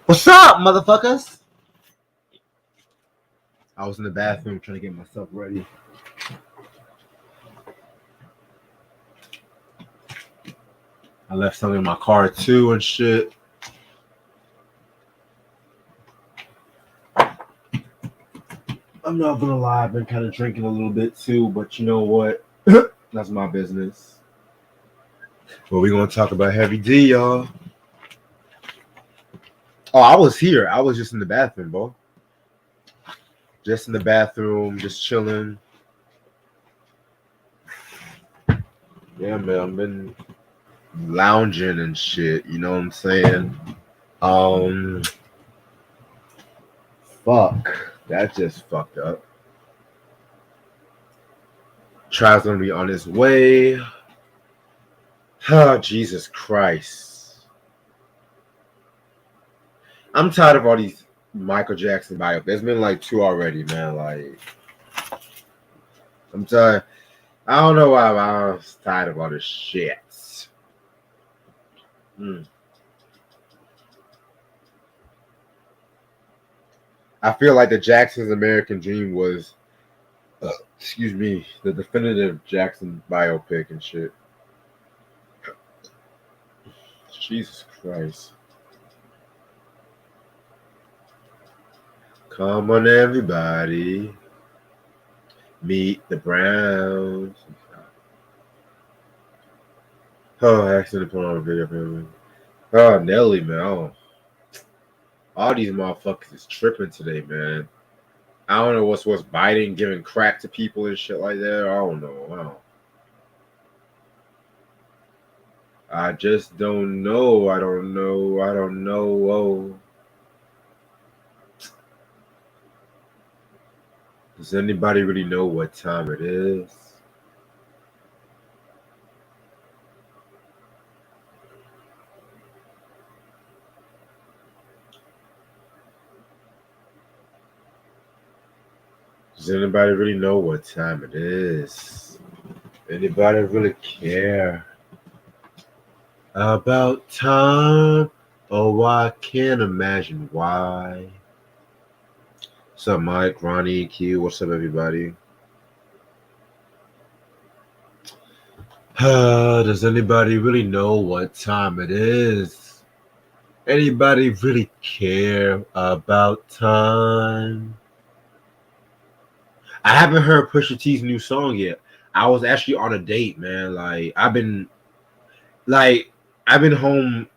What's up, motherfuckers? I was in the bathroom trying to get myself ready. I left something in my car too and shit. I'm not gonna lie, I've been kind of drinking a little bit too, but you know what? That's my business. But we're gonna talk about Heavy D, y'all. Oh, I was here. I was just in the bathroom, bro. Just in the bathroom, just chilling. Yeah, man, I've been lounging and shit. You know what I'm saying? Fuck. That just fucked up. Trial's gonna be on his way. Oh, Jesus Christ. I'm tired of all these Michael Jackson biopics. There's been like 2 already, man. Like, I'm tired. I don't know why I was tired of all this shit. I feel like the Jackson's American Dream was, excuse me, the definitive Jackson biopic and shit. Jesus Christ. Come on, everybody. Meet the Browns. Oh, I accidentally put on a video for him. Oh, Nelly, man. Oh. All these motherfuckers is tripping today, man. I don't know what's Biden giving crack to people and shit like that. I don't know. I just don't know. I don't know. Oh. Does anybody really know what time it is? Does anybody really know what time it is? Anybody really care about time? Oh, I can't imagine why. What's up, Mike, Ronnie, Q? What's up, everybody? Does anybody really know what time it is? Anybody really care about time? I haven't heard Pusha T's new song yet. I was actually on a date, man. I've been home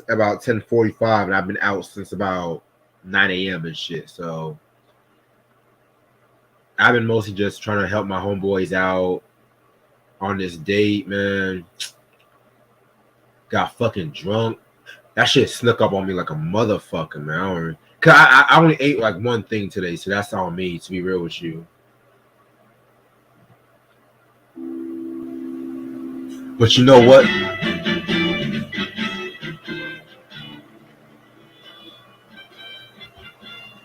about 10:45, and I've been out since about 9 a.m. and shit. So I've been mostly just trying to help my homeboys out on this date, man. Got fucking drunk. That shit snuck up on me like a motherfucker, man. Cause I only ate like one thing today, so that's on me, to be real with you. But you know what?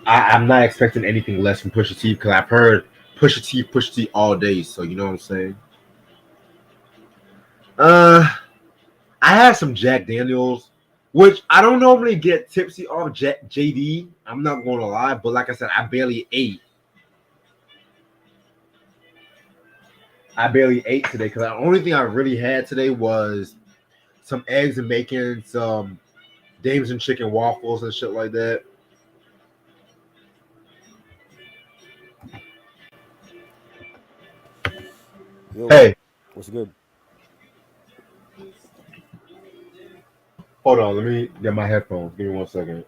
I'm not expecting anything less from Pusha T because I've heard Pusha T all day, so you know what I'm saying? I had some Jack Daniels, which I don't normally get tipsy off JD. I'm not going to lie, but like I said, I barely ate. Today because the only thing I really had today was some eggs and bacon, some Dames and chicken waffles and shit like that. Yo, Hey, what's good? hold on, let me get my headphones. Give me 1 second.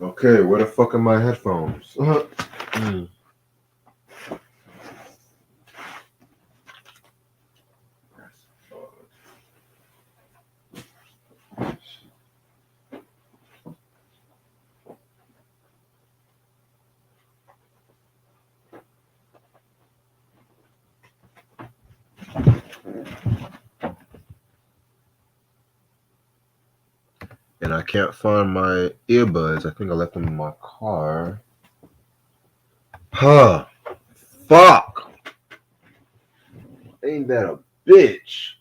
Okay, where the fuck are my headphones? and I can't find my earbuds. I think I left them in my car. Huh. Fuck. Ain't that a bitch?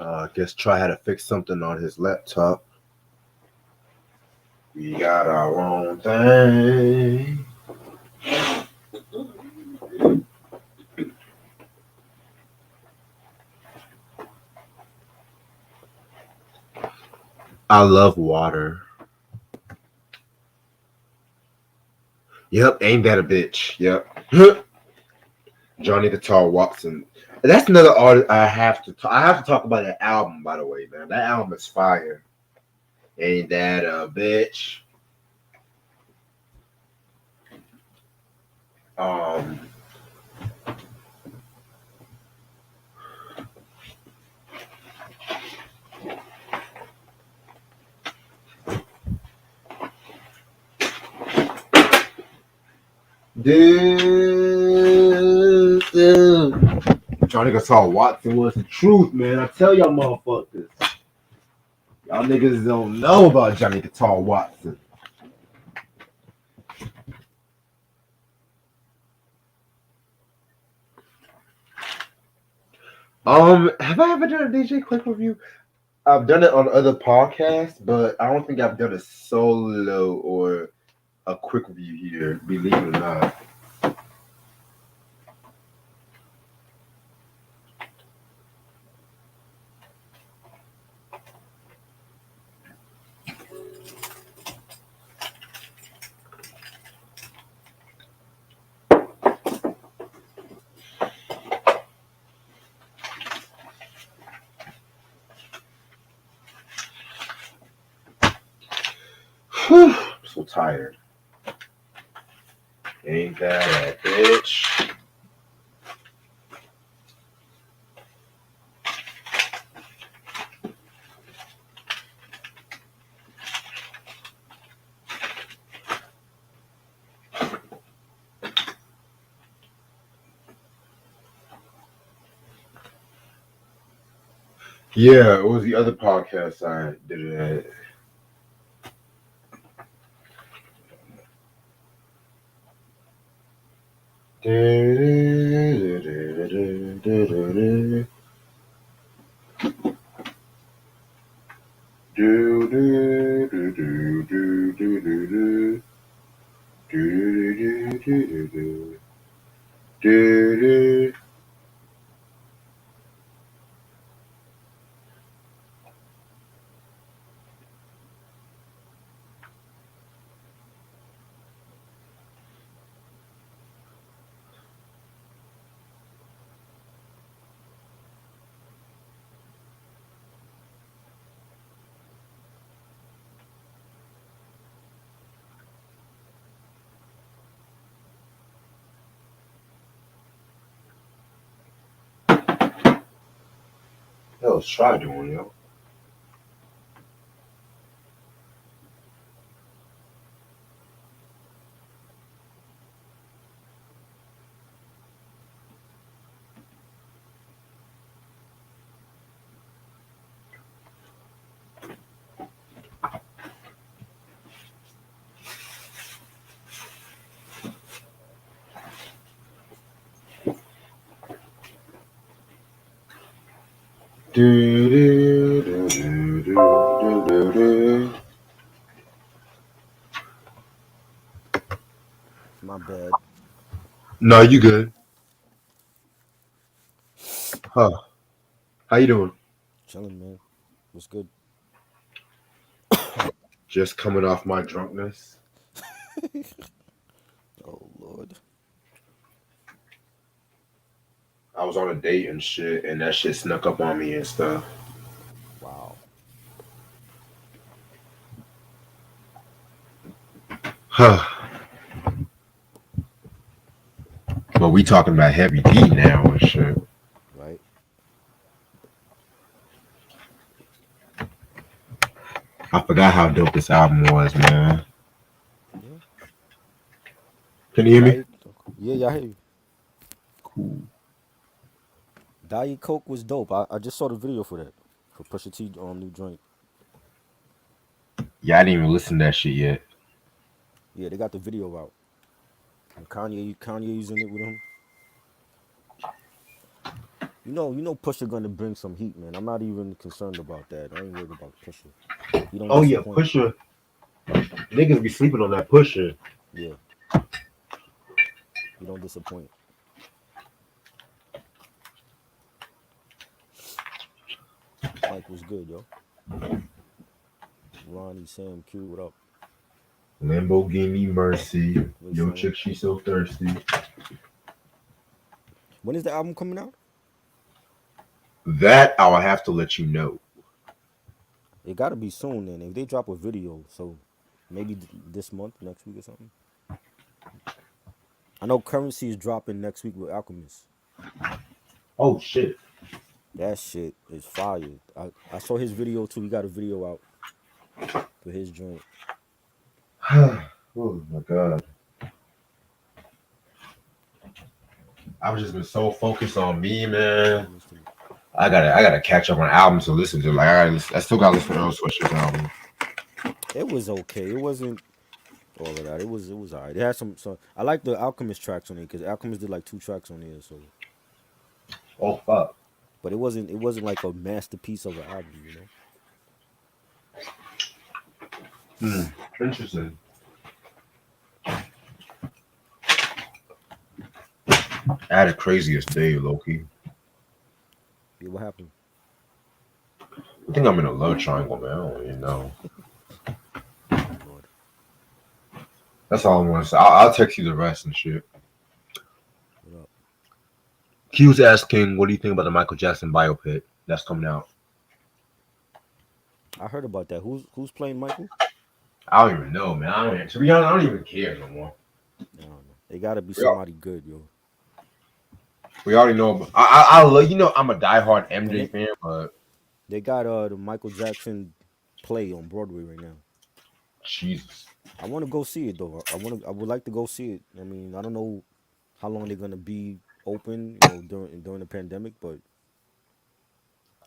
I guess Try had to fix something on his laptop. We got our own thing. I love water. Yep, ain't that a bitch? Yep. Johnny Guitar Watson. That's another artist I have to talk. I have to talk about that album, by the way, man. That album is fire. Ain't that a bitch? Um, dude, Johnny Guitar Watson was the truth, man. I tell y'all motherfuckers. Y'all niggas don't know about Johnny Guitar Watson. Have I ever done a DJ quick review? I've done it on other podcasts, but I don't think I've done a solo or a quick review here, believe it or not. Whew, I'm so tired. Ain't that a bitch? Yeah, it was the other podcast I did it at. That was Try doing, yo. My bad. No, you good. Huh. How you doing? Chilling, man. What's good? Just coming off my drunkenness. Oh Lord. I was on a date and shit, and that shit snuck up on me and stuff. Wow. But we talking about heavy D now and shit. Right. I forgot how dope this album was, man. Yeah. Can you hear me? Diet. Yeah, yeah. I hear you. Cool. Diet Coke was dope. I just saw the video for that. For Pusha T new joint. Yeah, I didn't even listen to that shit yet. Yeah, they got the video out. And Kanye using it with him. You know Pusha gonna bring some heat, man. I'm not even concerned about that. I ain't worried about Pusha. He don't Oh yeah, disappoint. Pusha. Niggas be sleeping on that Pusha. Yeah, he don't disappoint. Mike was good, yo. Ronnie, Sam, Q, what up? Lamborghini Mercy. Yo, Listen, chick, she so thirsty. when is the album coming out? That I will have to let you know. It gotta be soon then. If they drop a video, so maybe this month, next week or something. I know Currency is dropping next week with Alchemist. Oh shit. That shit is fire. I saw his video too. He got a video out for his joint. Oh my god. I've just been so focused on me, man. I gotta catch up on albums to listen to. Like I still gotta listen to Earl Sweatshirt's album. It was okay. It wasn't all of that. It was alright. It had some. I like the Alchemist tracks on it because Alchemist did like 2 tracks on there. So, Oh fuck. but it wasn't like a masterpiece of an album. Hmm. Interesting. I had a craziest day, Loki. Yeah, what happened? I think I'm in a love triangle, man. I don't even know. Oh Lord. That's all I want to say. I'll text you the rest and shit. What up? Q's asking, what do you think about the Michael Jackson biopic that's coming out? I heard about that. Who's playing Michael? I don't even know, man. I don't even, to be honest, I don't even care no more. I don't know. It gotta be We, al- somebody good, yo. we already know. I love, I'm a diehard And MJ fan, but they got the Michael Jackson play on Broadway right now. Jesus. I want to go see it though. I would like to go see it. I mean, I don't know how long they're gonna be open, during the pandemic, but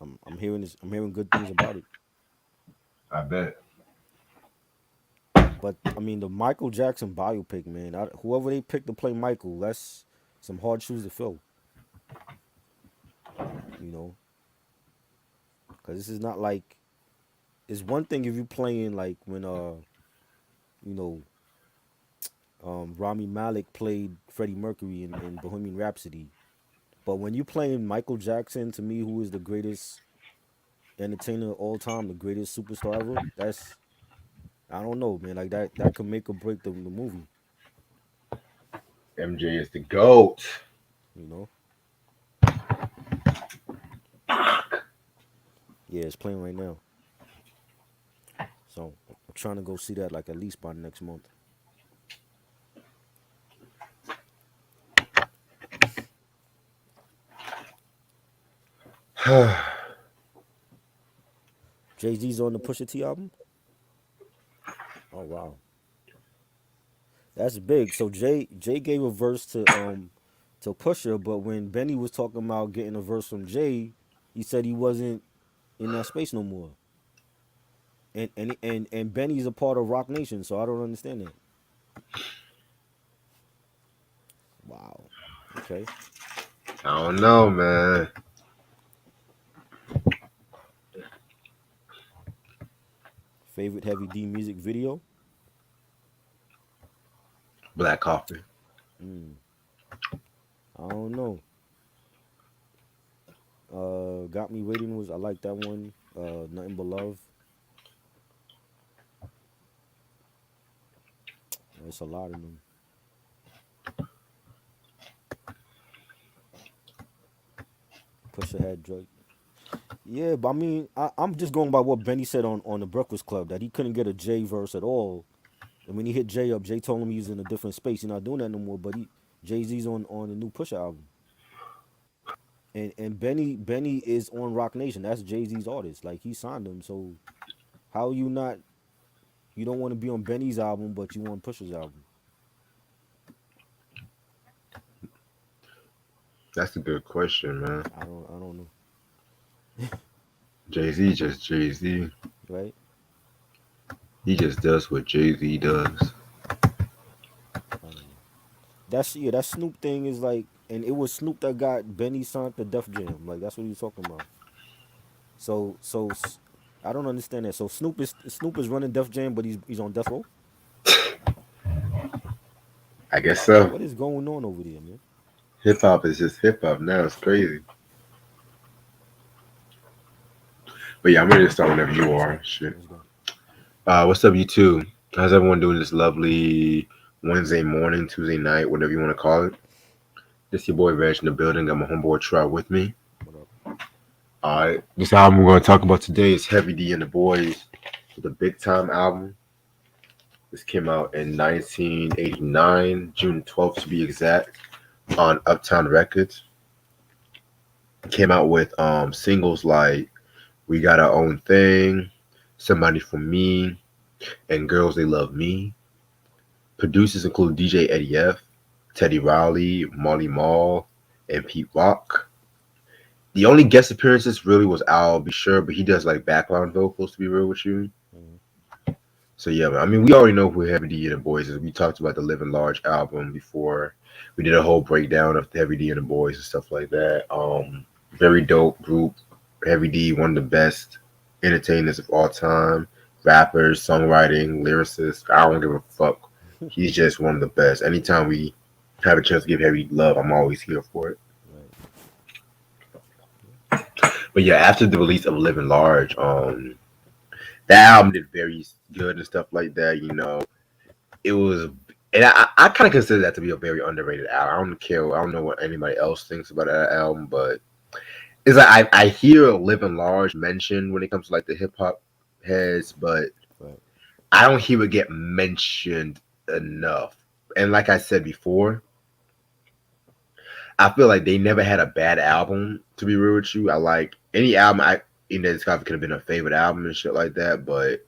I'm hearing good things about it. I bet. But I mean, the Michael Jackson biopic, man. Whoever they pick to play Michael, that's some hard shoes to fill. You know, because this is not like it's one thing if you playing like when you know Rami Malek played Freddie Mercury in Bohemian Rhapsody, but when you playing Michael Jackson, to me, who is the greatest entertainer of all time, the greatest superstar ever, that's I don't know, man. Like that could make or break the movie. MJ is the GOAT. You know. Yeah, it's playing right now. So I'm trying to go see that like at least by next month. Jay Z's on the Pusha T album. Oh wow, that's big. So Jay gave a verse to Pusha, but when Benny was talking about getting a verse from Jay, he said he wasn't in that space no more. And Benny's a part of Rock Nation, so I don't understand that. Wow. Okay. I don't know, man. Favorite Heavy D music video? Black Coffee. Mm, I don't know. Got Me Waiting was I like that one. Nothing But Love. It's a lot of them. Pusha had Drake. Yeah, but I mean, I'm just going by what Benny said on the Breakfast Club that he couldn't get a Jay verse at all. And when he hit Jay up, Jay told him he's in a different space. He's not doing that no more. But Jay Z's on the new Pusha album, and Benny is on Rock Nation. That's Jay Z's artist. Like he signed him. So how you not? You don't want to be on Benny's album, but you want Pusha's album. That's a good question, man. I don't know. Jay Z just Jay Z. Right? He just does what Jay Z does. I don't know. That Snoop thing is like, and it was Snoop that got Benny signed to Def Jam. Like that's what he was talking about. So I don't understand that. So Snoop is running Def Jam, but he's on death row. I guess so. What is going on over there, man? Hip hop is just hip hop now. It's crazy. But yeah, I'm ready to start whenever you are. Shit. Let's go. What's up, you two? How's everyone doing this lovely Wednesday morning, Tuesday night, whatever you want to call it? This your boy Reg in the building. Got my homeboy Trout with me. What up? Alright, this album we're going to talk about today is Heavy D and the Boyz, the Big Time album. This came out in 1989, June 12th to be exact, on Uptown Records. It came out with singles like We Got Our Own Thing, Somebody For Me, and Girls They Love Me. Producers include DJ Eddie F, Teddy Riley, Marley Marl, and Pete Rock. The only guest appearances really was Al Be Sure, but he does like background vocals, to be real with you. Mhm. So yeah, I mean, we already know who Heavy D and the Boyz is. We talked about the Living Large album before. We did a whole breakdown of Heavy D and the Boyz and stuff like that. Very dope group. Heavy D, one of the best entertainers of all time. Rappers, songwriting, lyricists. I don't give a fuck. He's just one of the best. Anytime we have a chance to give Heavy love, I'm always here for it. Right. But yeah, after the release of Living Large, that album did very good and stuff like that. You know, it was, and I kind of consider that to be a very underrated album. I don't care. I don't know what anybody else thinks about that album, but it's like I hear Living Large mentioned when it comes to like the hip hop heads, but Right. I don't hear it get mentioned enough. And like I said before, I feel like they never had a bad album. To be real with you, I like any album. This could have been a favorite album and shit like that. But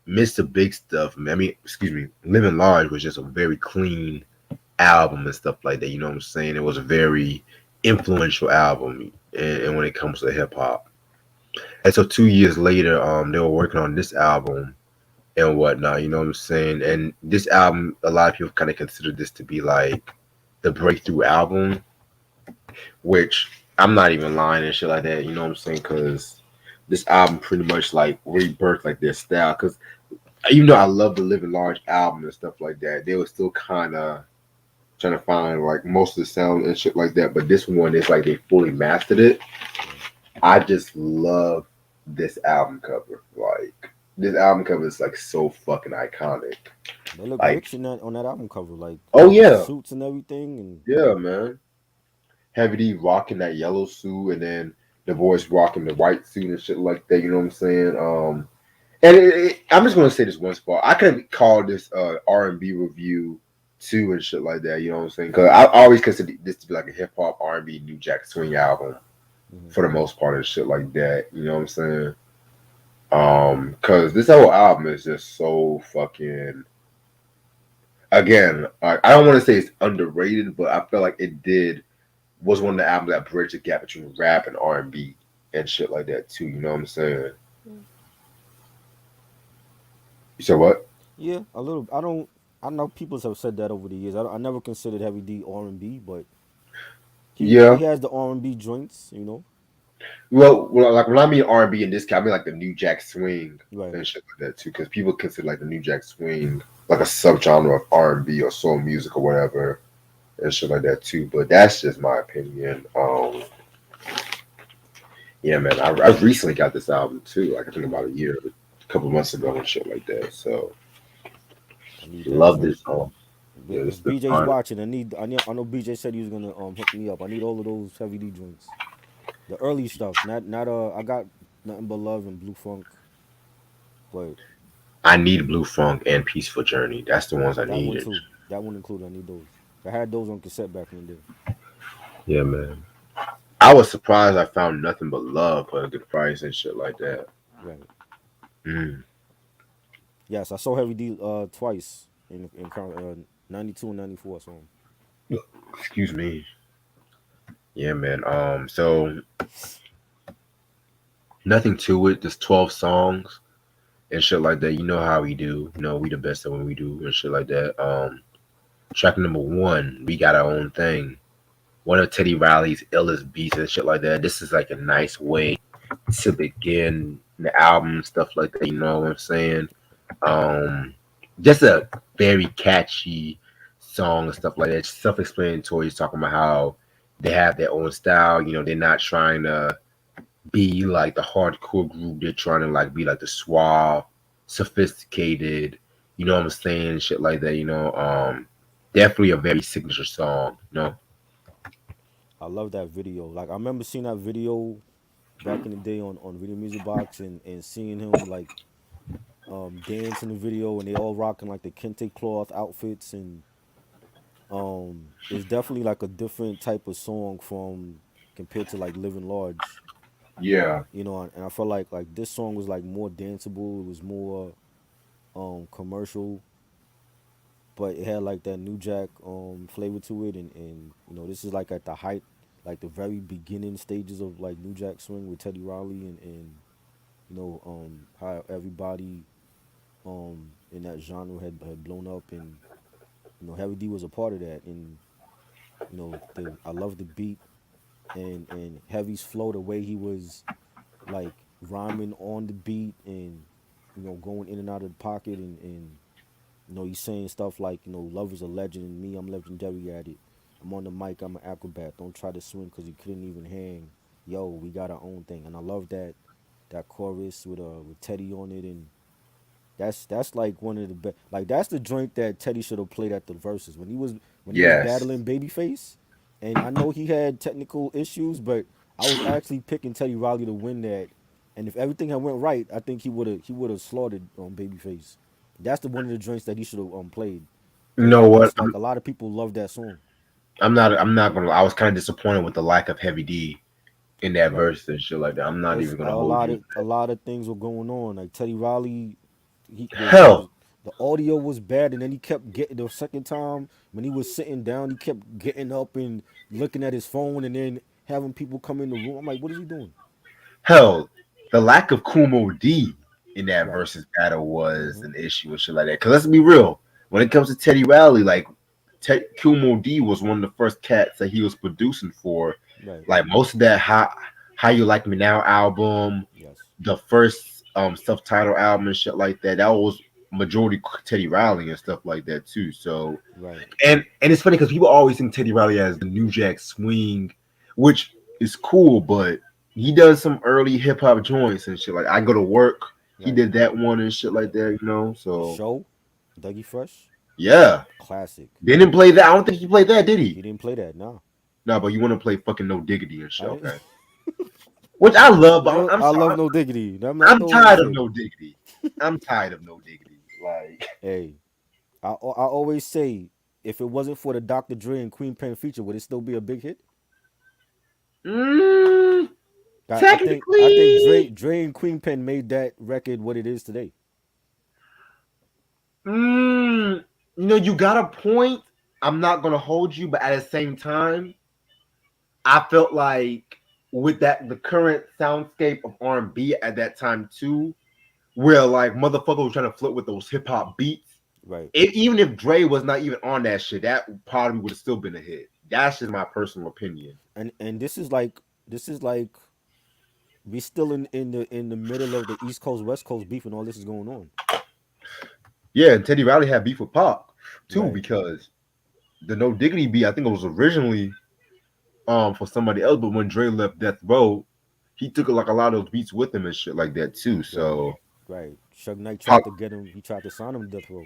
Mr. Big Stuff, I mean, excuse me, Living Large was just a very clean album and stuff like that. You know what I'm saying? It was a very influential album, and when it comes to hip hop. And so 2 years later, they were working on this album and whatnot. You know what I'm saying? And this album, a lot of people kind of consider this to be like the breakthrough album, which I'm not even lying and shit like that. You know what I'm saying? Because this album pretty much like rebirthed like their style. Because even though I love the Living Large album and stuff like that, they were still kind of trying to find like most of the sound and shit like that. But this one is like they fully mastered it. I just love this album cover. Like this album cover is like so fucking iconic. They look Like, rich on that album cover, like oh yeah, suits and everything, and yeah, man. Heavy D rocking that yellow suit, and then the boys rocking the white suit and shit like that. You know what I'm saying? And I'm just gonna say this one spot. I could call this R&B review too and shit like that. You know what I'm saying? Because I always consider this to be like a hip hop R&B New Jack Swing album for the most part and shit like that. You know what I'm saying? Because this whole album is just so fucking. Again, I don't want to say it's underrated, but I feel like was one of the albums that bridged the gap between rap and R&B and shit like that too. You know what I'm saying? You said what? yeah, a little. I know people have said that over the years. I never considered Heavy D R&B, but he Yeah. has the R&B joints, you know. Well, like when I mean R&B in this case, I mean like the New Jack Swing Right. and shit like that too, because people consider like the New Jack Swing like a subgenre of R&B or soul music or whatever and shit like that too. But that's just my opinion. Yeah, man, I recently got this album too. Like I think about a couple months ago and shit like that. So I need that Love joint. this song. Yeah, this If is the BJ's fun. watching, I know BJ said he was gonna hook me up. I need all of those heavy D joints. The early stuff, not I got nothing but love and blue funk, but I need Blue Funk and Peaceful Journey. That's the ones I that one needed. too. That one included. I need those. I had those on cassette back in the day. Yeah, man. I was surprised I found nothing but love for a good price and shit like that. Right. Mm. Yes, I saw Heavy D twice in 92 and 94. So Excuse me. Yeah, man. So nothing to it. Just 12 songs and shit like that. You know how we do. You know, we the best at when we do and shit like that. Track number one, we got our own thing. One of Teddy Riley's illest beats and shit like that. This is like a nice way to begin the album, stuff like that. You know what I'm saying? Um, just a very catchy song and stuff like that. Self-explanatory. He's talking about how they have their own style. You know, they're not trying to be like the hardcore group. They're trying to like be like the suave, sophisticated. You know what I'm saying? Shit like that. Definitely a very signature song. You know. I love that video. Like I remember seeing that video back in the day on Video Music Box and seeing him like dance in the video and they all rocking like the kente cloth outfits and it's definitely like a different type of song from compared to like Living Large. Yeah. And I felt like this song was like more danceable. It was more commercial, but it had like that New Jack flavor to it, and this is like at the height, like the very beginning stages of like New Jack Swing with Teddy Riley and how everybody in that genre had blown up, and Heavy D was a part of that, and I love the beat and Heavy's flow, the way he was like rhyming on the beat and going in and out of the pocket and he's saying stuff like love is a legend and me I'm legendary at it. I'm on the mic, I'm an acrobat. Don't try to swim because you couldn't even hang. Yo, we got our own thing, and I love that chorus with Teddy on it, and that's like one of the best. Like that's the joint that Teddy should have played at the verses when he was Yes. battling Babyface, and I know he had technical issues, but I was actually picking Teddy Riley to win that. And if everything had went right, I think he would have slaughtered Babyface. That's the one of the joints that he should have played, You because know like what? it's like a lot of people love that song. I'm not gonna. I was kind of disappointed with the lack of Heavy D in that Right. verse and shit like that. I'm not It's even gonna hold you. a lot of things were going on. Like Teddy Riley, Hell, the audio was bad, and then he kept getting the second time when he was sitting down, he kept getting up and looking at his phone, and then having people come in the room. I'm like, what is he doing? hell, the lack of Kumo D in that Right. versus battle was Mm-hmm. an issue and shit like that. Cause let's be real, when it comes to Teddy Riley, like Kumo D was one of the first cats that he was producing for. Right. Like most of that how you like me now album, Yes. the first self-titled album and shit like that. That was majority Teddy Riley and stuff like that too. So Right. and it's funny because people always think Teddy Riley as the New Jack Swing, which is cool, but he does some early hip hop joints and shit. Like I go to work, he Right. did that one and shit like that, you know. The So show, Dougie Fresh, yeah, classic. didn't play that. I don't think he played that, did he? He didn't play that. No, No, but you want to play fucking No Diggity and shit, I didn't. okay? Which I love, but I'm I love sorry, No Diggity. I'm not I'm throwing that tired of shit. No Diggity. I'm tired of No Diggity. Like, Hey, I always say if it wasn't for the Dr. Dre and Queen Pen feature, would it still be a big hit? mm, I think Dre technically, Dre and Queen Pen made that record what it is today. mm, you got a point. I'm not gonna hold you, but at the same time, I felt like with that the current soundscape of R&B at that time too, where like motherfucker was trying to flip with those hip hop beats. Right. Even if Dre was not even on that shit, that probably would have still been a hit. That's just my personal opinion. And this is like we still in the middle of the East Coast West Coast beef and all this is going on. Yeah, and Teddy Riley had beef with Pac too Right. because the No Diggity beat I think it was originally for somebody else, but when Dre left Death Row, he took like a lot of those beats with him and shit like that too. Right. So Right. Suge Knight Pac, tried to get him. He tried to sign him to Death Row.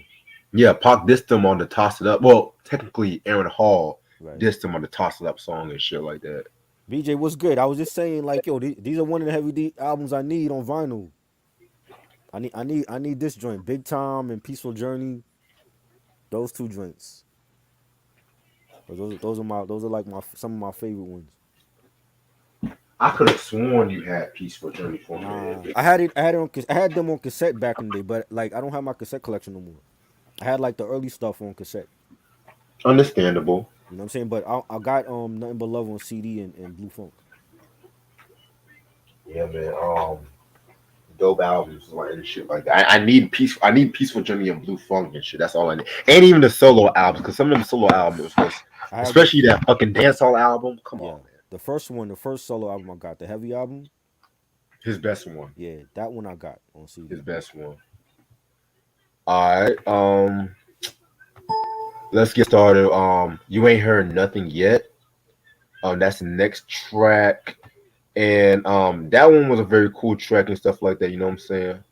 Yeah, Pac dissed him on the Toss It Up. Well, technically, Aaron Hall Right. dissed him on the Toss It Up song and shit like that. BJ, what's good? I was just saying, like, yo, these are one of the heavy D albums I need on vinyl. I need this joint, Big Time and Peaceful Journey. Those two joints. Those are like my some of my favorite ones. I could have sworn you had Peaceful Journey for me. Nah, I had them on cassette back in the day, but like I don't have my cassette collection no more. I had like the early stuff on cassette. Understandable. You know what I'm saying? But I got Nothing But Love on CD and Blue Funk. Yeah, man. Dope albums like and shit like that. I need peace. I need Peaceful Journey and Blue Funk and shit. That's all I need. And even the solo albums, because some of them solo albums was, I had the especially that fucking dancehall album. Come Yeah, on, man. the first solo album I got, the Heavy album. His best one. Yeah, that one I got on His CD. best one. All right. Let's get started. You ain't heard nothing yet. That's the next track. And that one was a very cool track and stuff like that, you know what I'm saying?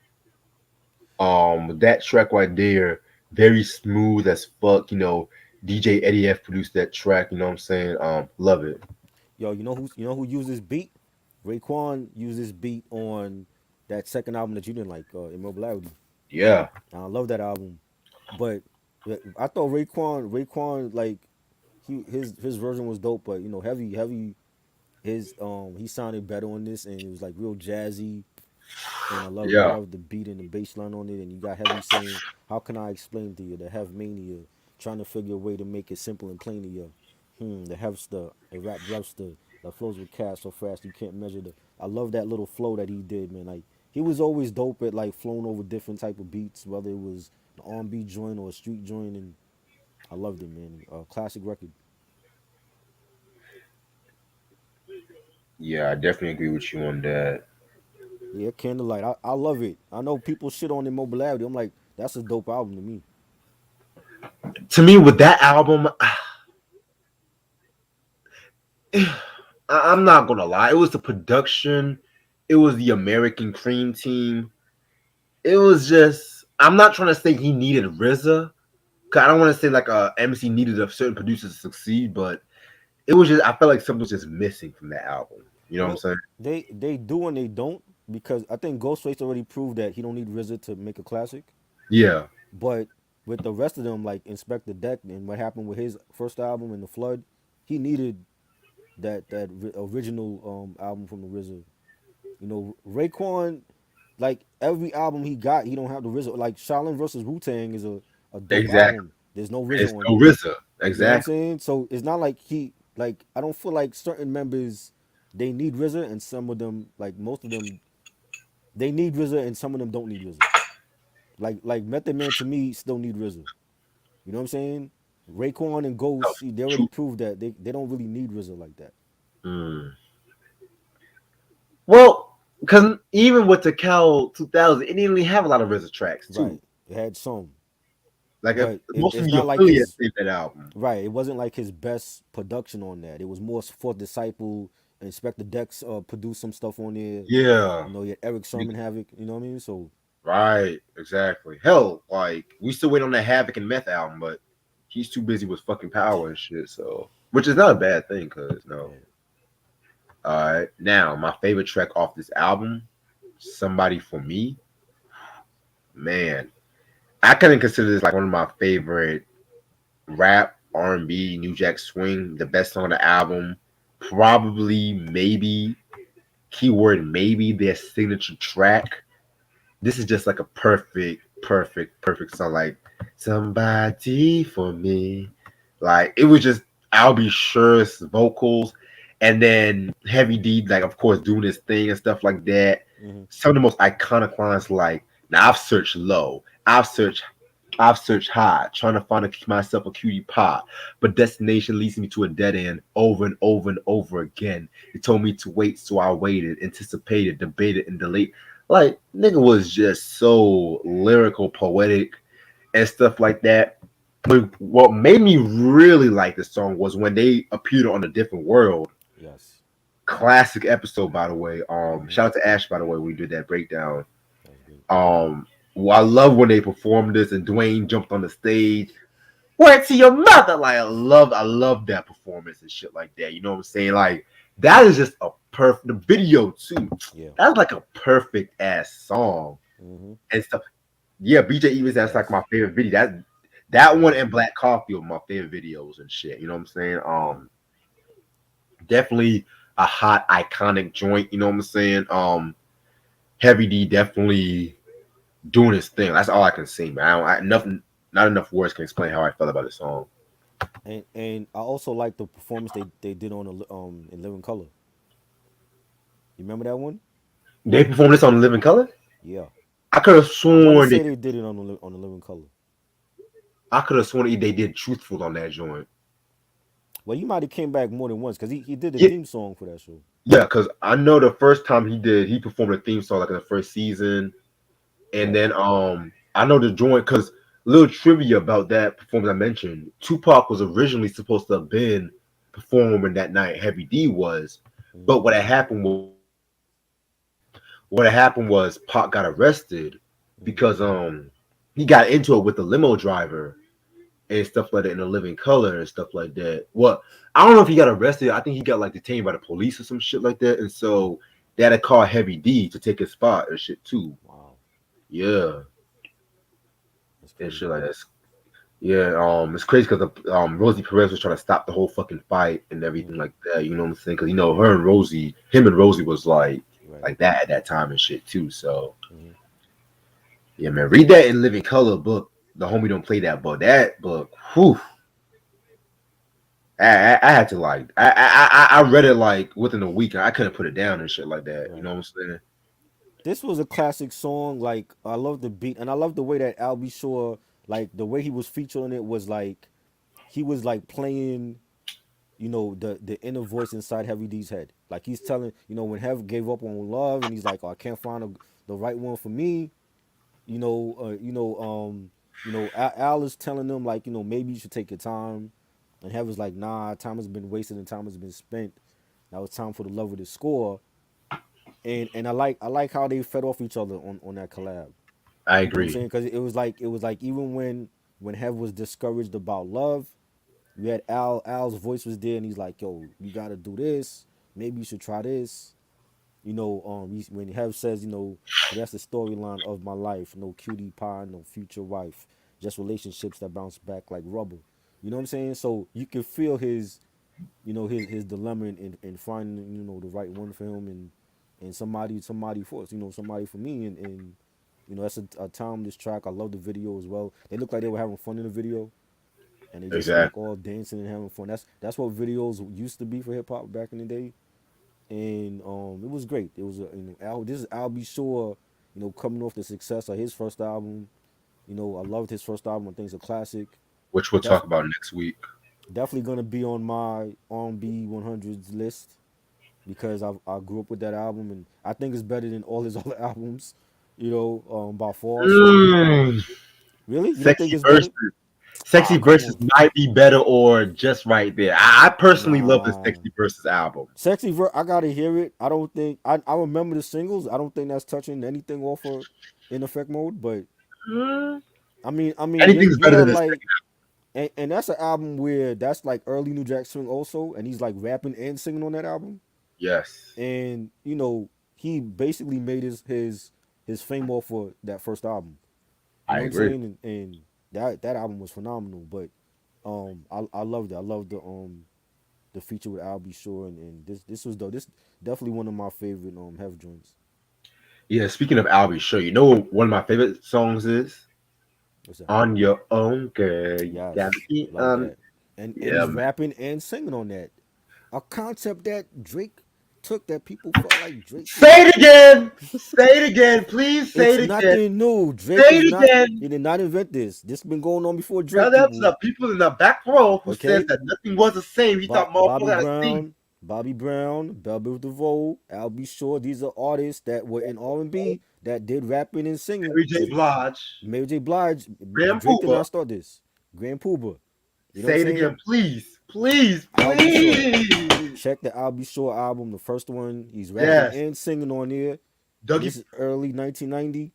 That track right there, very smooth as fuck, DJ Eddie F produced that track, you know what I'm saying? Love it. Yo, you know who used this beat? Raekwon used this beat on that second album that you didn't like, Immobility. Yeah. And I love that album, but I thought Raekwon like his version was dope, but heavy his he sounded better on this, and it was like real jazzy. And I Yeah. love the beat and the bass line on it. And you got Heavy saying, "How can I explain to you the Hev mania? Trying to figure a way to make it simple and plain to you. The Hevster, a rap repster that flows with cats so fast you can't measure the." I love that little flow that he did, man. Like he was always dope at like flowing over different type of beats, whether it was an R&B joint or a street joint, and I loved it, man. Classic record. Yeah, I definitely agree with you on that. Yeah, Candlelight. I love it. I know people shit on Immobility. I'm like, that's a dope album to me. To me, with that album, I'm not gonna lie. It was the production, it was the American Cream Team. It was just, I'm not trying to say he needed RZA. 'Cause I don't want to say like a MC needed a certain producer to succeed, but it was just, I felt like something was just missing from that album. You know what I'm Well, saying? they do and they don't, because I think Ghostface already proved that he don't need RZA to make a classic. Yeah, But with the rest of them, like Inspector Deck and what happened with his first album and the Flood, he needed that original album from the RZA. Raekwon, like every album he got, he don't have the RZA. Like Shaolin versus Wu Tang is a dope exactly. album. There's no RZA It's on no it. RZA. You know what I'm Exactly. saying? So it's not like I don't feel like certain members they need RZA and some of them, like most of them, they need RZA and some of them don't need RZA. Like Method Man to me still need RZA. You know what I'm saying? Raekwon and No, Ghost, they already true. proved that they don't really need RZA like that. Mm. Well, because even with the Cal 2000, it didn't really have a lot of RZA tracks too. Right. It had some, Like if but most of it's the not like affiliates his did that album. right. It wasn't like his best production on that. It was more Fourth Disciple. Inspector Dex produced some stuff on there. Yeah. You had Eric Sermon Havoc. You know what I mean? So Right, exactly. Hell, like we still wait on that Havoc and Meth album, but he's too busy with fucking Power and shit. So, which is not a bad thing, cause no. yeah. All right, now my favorite track off this album, "Somebody for Me." Man, I couldn't consider this like one of my favorite rap, R&B, New Jack Swing, the best song on the album. Probably, maybe, keyword maybe, their signature track. This is just like a perfect song. Like somebody for me. Like it was just I'll be sure's vocals, and then Heavy D, like of course doing his thing and stuff like that. Hmm. Some of the most iconic lines, like now I've searched low, I've searched high, trying to find myself a cutie pie, but destination leads me to a dead end over and over and over again. It told me to wait, so I waited, anticipated, debated, and delayed. Like nigga was just so lyrical, poetic, and stuff like that. But what made me really like this song was when they appeared on A Different World. Yes. Classic episode, by the way. Hmm. Shout out to Ash, by the way. We did that breakdown. That was good. Um, Well, I love when they performed this and Dwayne jumped on the stage. Word to your mother. Like I love that performance and shit like that. You know what I'm saying? Like that is just a perfect the video too. Yeah. That's like a perfect ass song Mm-hmm. and stuff. Yeah, BJ Evans, that's like Yes. my favorite video. That one Mm-hmm. and Black Coffee are my favorite videos and shit. You know what I'm saying? Definitely a hot iconic joint. You know what I'm saying? Heavy D definitely doing his thing. That's all I can say, man. Nothing, not enough words can explain how I felt about the song. And I also like the performance they did on in Living Color. You remember that one? They performed this on Living Color. Yeah. I could have I want to sworn say they did it on the Living Color. I could have sworn they did Truthful on that joint. Well, you might have came back more than once because he did the Yeah, theme song for that show. yeah, because I know the first time he performed a theme song like in the first season, and Right. then I know the joint because little trivia about that performance I mentioned. Tupac was originally supposed to have been performing that night. Heavy D was, Mm-hmm. but what happened was Pac got arrested Mm-hmm. because he got into it with the limo driver and stuff like that in the living color and stuff like that. Well, I don't know if he got arrested. I think he got like detained by the police or some shit like that. And so they had to call Heavy D to take his spot and shit too. Wow, Yeah. that's And crazy. shit like that. Yeah, it's crazy because Rosie Perez was trying to stop the whole fucking fight and everything Mm-hmm. like that. You know what I'm saying? Because him and Rosie was Right. like that at that time and shit too. So Mm-hmm. yeah, man, read that in Living Color book. The homie don't play that book. That book, whew, I had to like I read it like within a week. I couldn't put it down and shit like that. You Right. know what I'm saying? This was a classic song. Like I love the beat, and I love the way that Al B. Shore, like the way he was featured on it, was like he was like playing, the inner voice inside Heavy D's head. Like he's telling, when Hev gave up on love, and he's like, oh, I can't find the right one for me. You know, Al is telling them like, maybe you should take your time, and Hev is like, nah, time has been wasted and time has been spent. Now it's time for the lover to score. And I like how they fed off each other on that collab. I You know what I'm saying? agree. Because it was like even when Hev was discouraged about love, you had Al's voice was there, and he's like, "Yo, you gotta do this. Maybe you should try this." When Hev says, so that's the storyline of my life. No cutie pie, no future wife, just relationships that bounce back like rubber. You know what I'm saying? So you can feel his dilemma in finding the right one for him, and somebody for us, somebody for me, and that's a timeless track. I love the video as well. They look like they were having fun in the video, and they just like Exactly. all dancing and having fun. That's what videos used to be for hip hop back in the day, and it was great. It was this is Al B. Shore, coming off the success of his first album. I loved his first album. I think it's a classic. Which we'll Def, talk about next week. Definitely gonna be on my R&B 100s list because I grew up with that album, and I think it's better than all his other albums, by far. So Mm, really, you don't think sexy it's verses. better? Sexy Ah, come verses on. might be better or just right there. I personally love the Nah. Sexy Verses album. I gotta hear it. I don't think I remember the singles. I don't think that's touching anything off of In Effect Mode, but Mm, I mean, anything's you better than have this. like, and that's an album where that's like early New Jack Swing also, and he's like rapping and singing on that album. Yes, And he basically made his fame off of that first album. You I know what I'm agree. saying? And that album was phenomenal. But I loved it. I loved the feature with Al B. Shore, and this was dope. This definitely one of my favorite Hev joints. Yeah, speaking of Albie Show, you know what one of my favorite songs is? What's that? On Your Own, girl. You gotta Yes, be love on. that. And Yeah, he's man. rapping and singing on that. A concept that Drake took that people felt like Drake Say was. it again. Say it again. Please say It's it again. nothing new. Drake Say is it not. again. He did not invent this. This been going on before Tell Drake. that to People, the people in the back row who says okay? that nothing was the same. He thought motherfucker Bobby gotta sing. Brown, Bell Biv DeVoe, Al B. Shore. These are artists that were in R&B that did rapping and singing. Mary J. Blige. Mary J. Blige, Grand Drake did Pooba. not start this. Grand Pooba. You know what I'm Say it again, saying? please. Please. Al B. Shore. Please. Check the Al B. Shore album, the first one. He's rapping Yes. and singing on there. And Dougie. this is early 1990.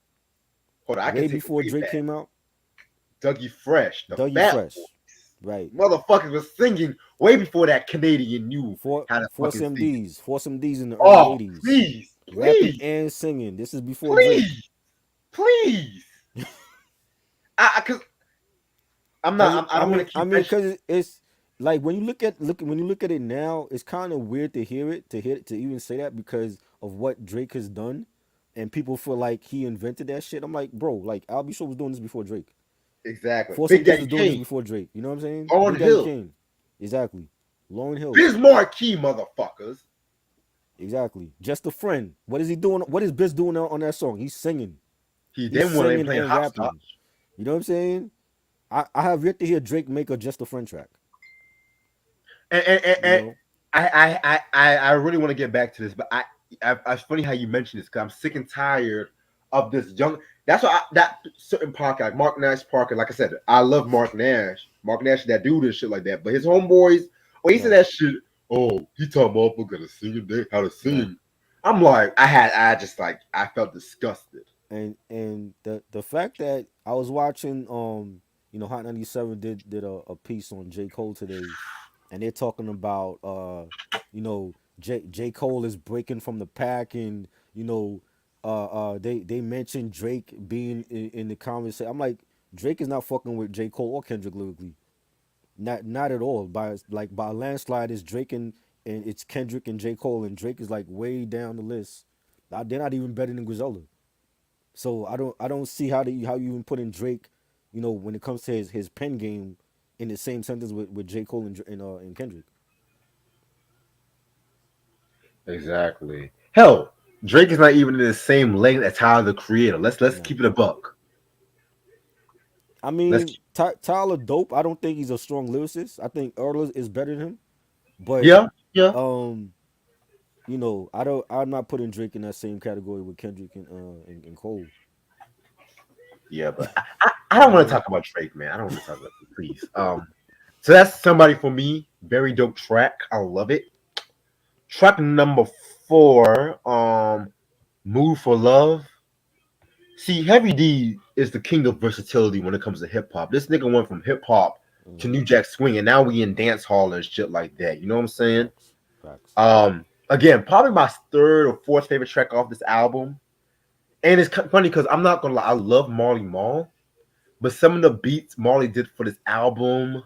Hold on, I can way take it before way Drake back. came out. Dougie Fresh, the Dougie Fat Boy. Fresh, right? Motherfuckers was singing way before that Canadian knew For how to Force fucking sing. MDs, Force MDs in the early Oh, '80s, please, rapping please, and singing. This is before Drake. please, please. Cause I'm Cause not. I I don't want mean, to keep mentioning. cause it's like when you look at it now, it's kind of weird to hear it, to even say that because of what Drake has done, and people feel like he invented that shit. I'm like, bro, like Al B. Shore was doing this before Drake. Exactly. Force Big MDs Daddy was doing this Kane before Drake. You know what I'm saying? on Big Daddy Hill. Kane, exactly. Lauryn Hills, Biz Marquee, motherfuckers. exactly. Just a friend. What is he doing? What is Biz doing on that song? He's singing. He He's then when they singing playing and hopscotch. rapping. You know what I'm saying? I have yet to hear Drake make a Just a Friend track. You And know? I really want to get back to this, but it's funny how you mentioned this because I'm sick and tired of this young. That's why that certain podcast, like Mark Nash Parker, like I said, I love Mark Nash. Mark Nash, that dude and shit like that. But his homeboys, he said Right. that shit. Oh, he taught motherfucker to sing how to Right. sing. I'm like, I felt disgusted. And the fact that I was watching Hot 97 did a piece on J. Cole today, and they're talking about J. Cole is breaking from the pack, and they mentioned Drake being in the conversation. I'm like, Drake is not fucking with J. Cole or Kendrick lyrically. Not at all. By a landslide, it's Drake and it's Kendrick and J. Cole, and Drake is like way down the list. They're not even better than Griselda. So I don't see how you even put in Drake, when it comes to his pen game, in the same sentence with J. Cole and Kendrick. Exactly. Hell, Drake is not even in the same lane as Tyler the Creator. Let's No. keep it a buck. I Let's mean, Tyler dope. I don't think he's a strong lyricist. I think Earl is better than him, but yeah, yeah. um, I don't. I'm not putting Drake in that same category with Kendrick and Cole. Yeah, but I You know don't what I want to mean? talk about Drake, man. I don't want to talk about it, please. So that's somebody for me. Very dope track. I love it. Track number 4, Move for Love. See, Heavy D is the king of versatility when it comes to hip hop. This nigga went from hip hop to Mm-hmm. New Jack Swing, and now we in dance hall and shit like that. You know what I'm saying? Facts. Facts. Again, probably my third or fourth favorite track off this album. And it's funny because I'm not gonna lie, I love Marley Marl. But some of the beats Marley did for this album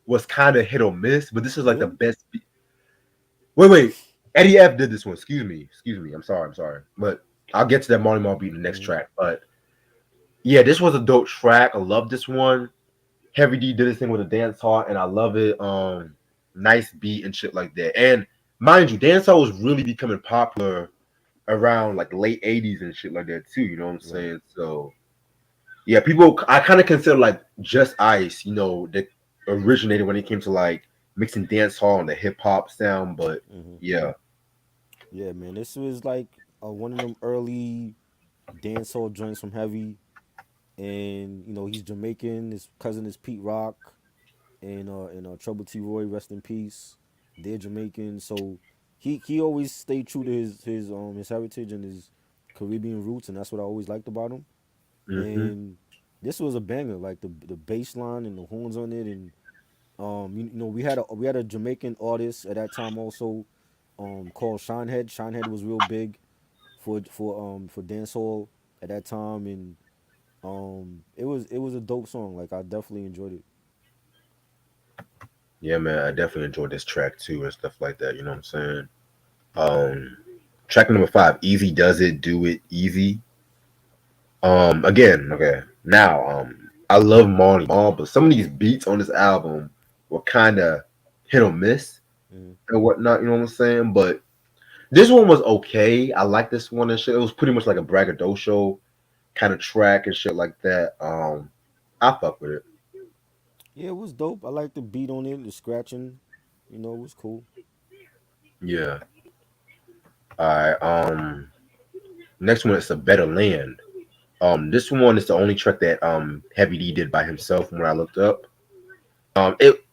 was kind of hit or miss. But this is like the Really? best. Wait. Eddie F did this one. Excuse me. I'm sorry. But I'll get to that Marley Marl beat in the next Mm-hmm. track. But yeah, this was a dope track. I love this one. Heavy D did this thing with a dance hall, and I love it. Nice beat and shit like that. And mind you, dance hall was really becoming popular around like late '80s and shit like that too. You know what I'm Right. saying? So yeah, people I kind of consider like Just Ice, that originated when it came to like mixing dance hall and the hip hop sound. But Mm-hmm. yeah, Yeah, man. This was like one of them early dancehall joints from Heavy, and he's Jamaican. His cousin is Pete Rock, and Trouble T. Roy, rest in peace. They're Jamaican, so he always stayed true to his heritage and his Caribbean roots, and that's what I always liked about him. hmm And this was a banger, like the bass line and the horns on it, and we had a Jamaican artist at that time also, called Shinehead. Shinehead was real big for dancehall at that time, and it was a dope song. Like I definitely enjoyed it. yeah, man, I definitely enjoyed this track too and stuff like that. You know what I'm saying? Um, Track number 5, Easy Does It, Do It Easy. Again, okay. Now, I love Marley Marl, but some of these beats on this album were kind of hit or miss Hmm. and whatnot. You know what I'm saying? But this one was okay. I like this one and shit. It was pretty much like a braggadocio kind of track and shit like that. I fuck with it. Yeah, it was dope. I like the beat on it, the scratching. It was cool. Yeah. All right. Next one is A Better Land. This one is the only track that Heavy D did by himself from what I looked up. It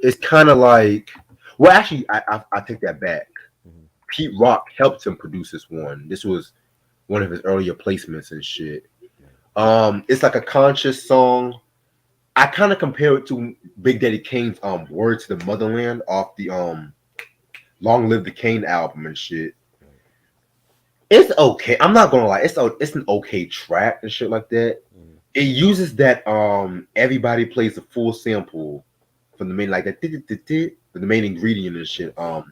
it's kind of like, well, actually, I take that back. Hmm. Pete Rock helped him produce this one. This was one of his earlier placements and shit. It's like a conscious song. I kind of compare it to Big Daddy Kane's "Word to the Motherland" off the "Long Live the Kane" album and shit. Right. It's okay. I'm not gonna lie. It's an okay track and shit like that. Mm. It uses that everybody plays the full sample from the main like that the main ingredient and shit. Yes.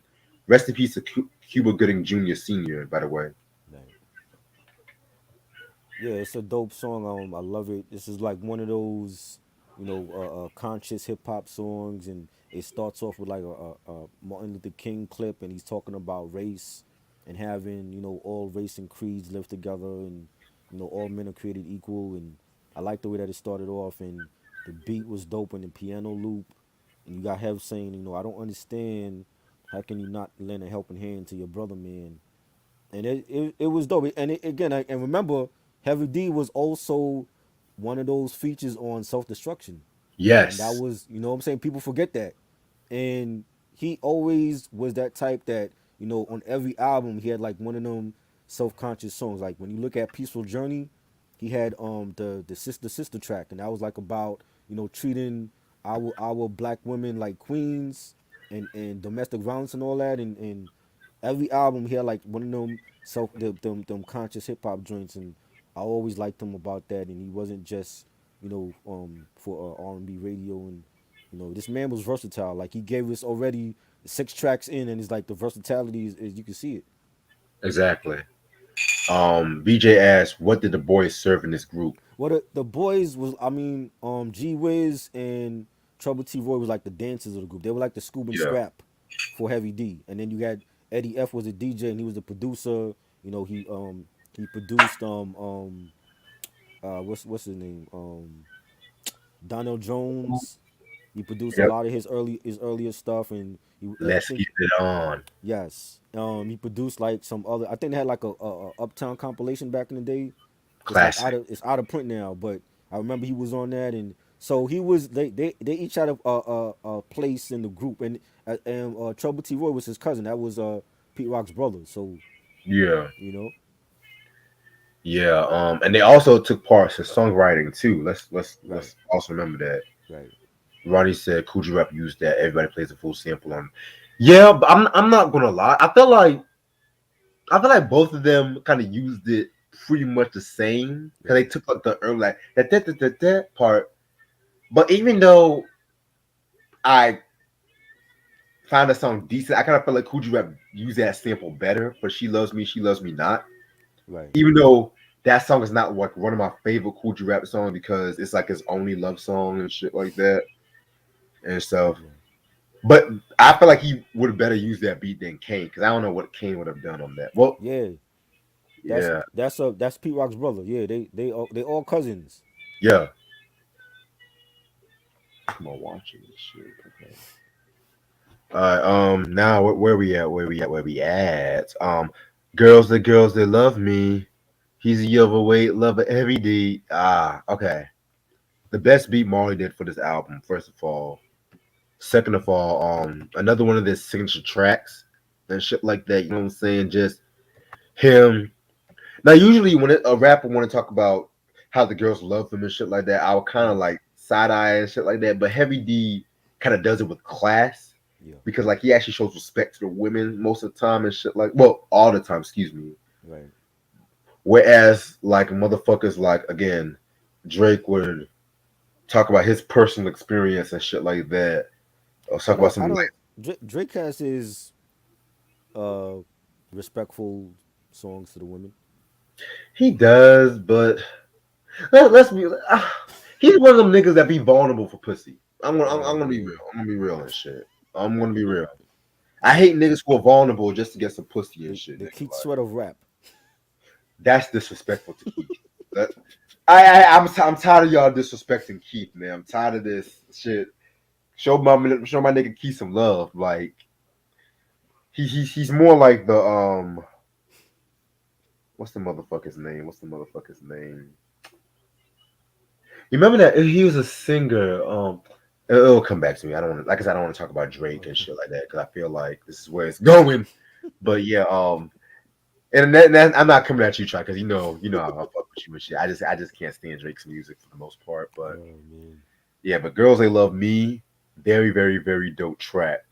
Rest in peace to Cuba Gooding Jr. Senior, by the way. Right. Yeah, it's a dope song. I love it. This is like one of those, conscious hip hop songs, and it starts off with like a Martin Luther King clip, and he's talking about race and having all race and creeds live together, and all men are created equal. And I like the way that it started off, and the beat was dope, and the piano loop, and you got Hev saying, I don't understand. How can you not lend a helping hand to your brother, man? And it was dope. And again, and remember, Heavy D was also one of those features on Self Destruction, and that Yes, was, what I'm saying. People forget that, and he always was that type that on every album he had like one of them self conscious songs. Like when you look at Peaceful Journey, he had the sister track, and that was like about treating our black women like queens and domestic violence and all that, and every album he had like one of them them conscious hip hop joints, and I always liked him about that. And he wasn't just for R&B radio, and this man was versatile. Like he gave us already 6 tracks in, and it's like the versatility is you can see it. exactly. BJ asked, "What did the boys serve in this group?" Well, the boys was, G Wiz and Trouble T Roy was like the dancers of the group. They were like the Scoob and Yeah, Scrap for Heavy D, and then you had Eddie F was a DJ and he was the producer. He produced what's his name, Donnell Jones. He produced a yep. lot of his earlier stuff, and I Let's think, get it on. yes, he produced like some other. I think they had like a Uptown compilation back in the day. It's like Classic. it's out of print now, but I remember he was on that, and so he was. They each had a place in the group, and Trouble T Roy was his cousin. That was Pete Rock's brother. So Yeah, you know, yeah. And they also took parts in songwriting too. right, Let's also remember that. right, Ronnie said Coogee Rap used that. Everybody plays a full sample on. Yeah, but I'm not gonna lie. I feel like both of them kind of used it pretty much the same because they right, took like the early like that part. But even though I found the song decent, I kind of felt like Coogee Rap used that sample better for She Loves Me Not." right. Even though that song is not like one of my favorite Coogee Rap songs because it's like his only love song and shit like that and stuff. Yeah, But I feel like he would have better used that beat than Kane because I don't know what Kane would have done on that. Well, yeah. That's yeah, that's Pete Rock's brother. Yeah, they all cousins. yeah. I'm watching this shit. Okay. All right. Now where we at? Where we at? Where we at? Girls, the girls that love me. He's a overweight lover every day. Ah, okay. The best beat Marley did for this album. First of all, second of all, another one of his signature tracks and shit like that. You know what I'm saying? Just him. Now, usually when a rapper want to talk about how the girls love him and shit like that, I would kind of Mm-hmm. like side eye and shit like that. But Heavy D kind of does it with class Yeah, because like he actually shows respect to the women most of the time and shit like well all the time. Excuse me. right. Whereas like motherfuckers like again Drake would talk about his personal experience and shit like that, or talk about I some don't. like Drake has his uh respectful songs to the women. he does, but let's be. He's one of them niggas that be vulnerable for pussy. I'm gonna be Yeah, real. I'm gonna be real and shit. I'm gonna be real. I hate niggas who are vulnerable just to get some pussy and shit, the nigga. Keith Like Sweat of rap. that's disrespectful to Keith. That, I'm tired of y'all disrespecting Keith, man. I'm tired of this shit. Show my nigga Keith some love. Like he's more like the what's the motherfucker's name? What's the motherfucker's name? You remember that he was a singer? It'll come back to me. I don't want, like I said, I don't want to talk about Drake and shit like that because I feel like this is where it's going. But yeah, And I'm not coming at you, Try, because you know I fuck with you and shit. I just can't stand Drake's music for the most part. But Oh man. yeah, but Girls They Love Me, very, very, very dope track.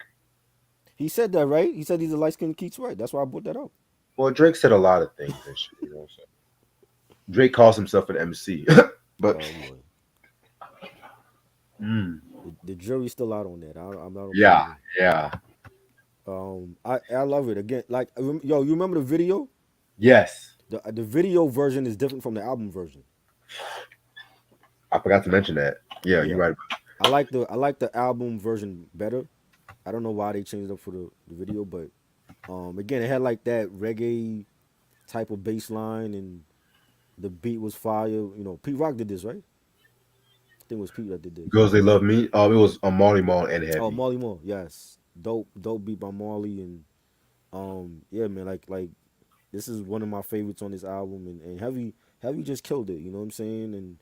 He said that, right? He said he's a light skinned Keith Sweat. That's why I brought that up. Well, Drake said a lot of things and shit. You know what I'm saying? Drake calls himself an MC, but Oh boy. mm, The jury's still out on that. I don't yeah, believe it. yeah, I love it. Again, like yo, you remember the video? yes. The video version is different from the album version. I forgot to mention that. Yeah, you're Yeah. right. I like the album version better. I don't know why they changed it up for the video, but again, it had like that reggae type of bass line and the beat was fire. You know, Pete Rock did this, right? I think it was Pete that did this. Girls They Love Me. Oh, it was Marley Marl and Oh, Heavy. Marley Moore, yes, dope beat by Marley, and yeah, man, like this is one of my favorites on this album, and Heavy just killed it. You know what I'm saying? And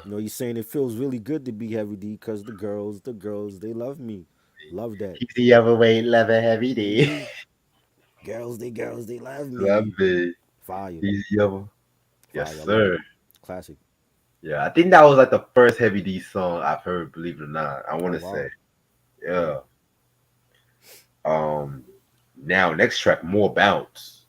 you know, he's saying it feels really good to be Heavy D because the girls, they love me, love that. Keep the other way, love a Heavy Heavy D. D, girls, they love Love me. it. Fire, He's the other. Yes, fire, I love sir. it. Classic. Yeah, I think that was like the first Heavy D song I've heard. Believe it or not, I want Oh to say. wow, yeah. Yeah. Um. Now, next track, More Bounce.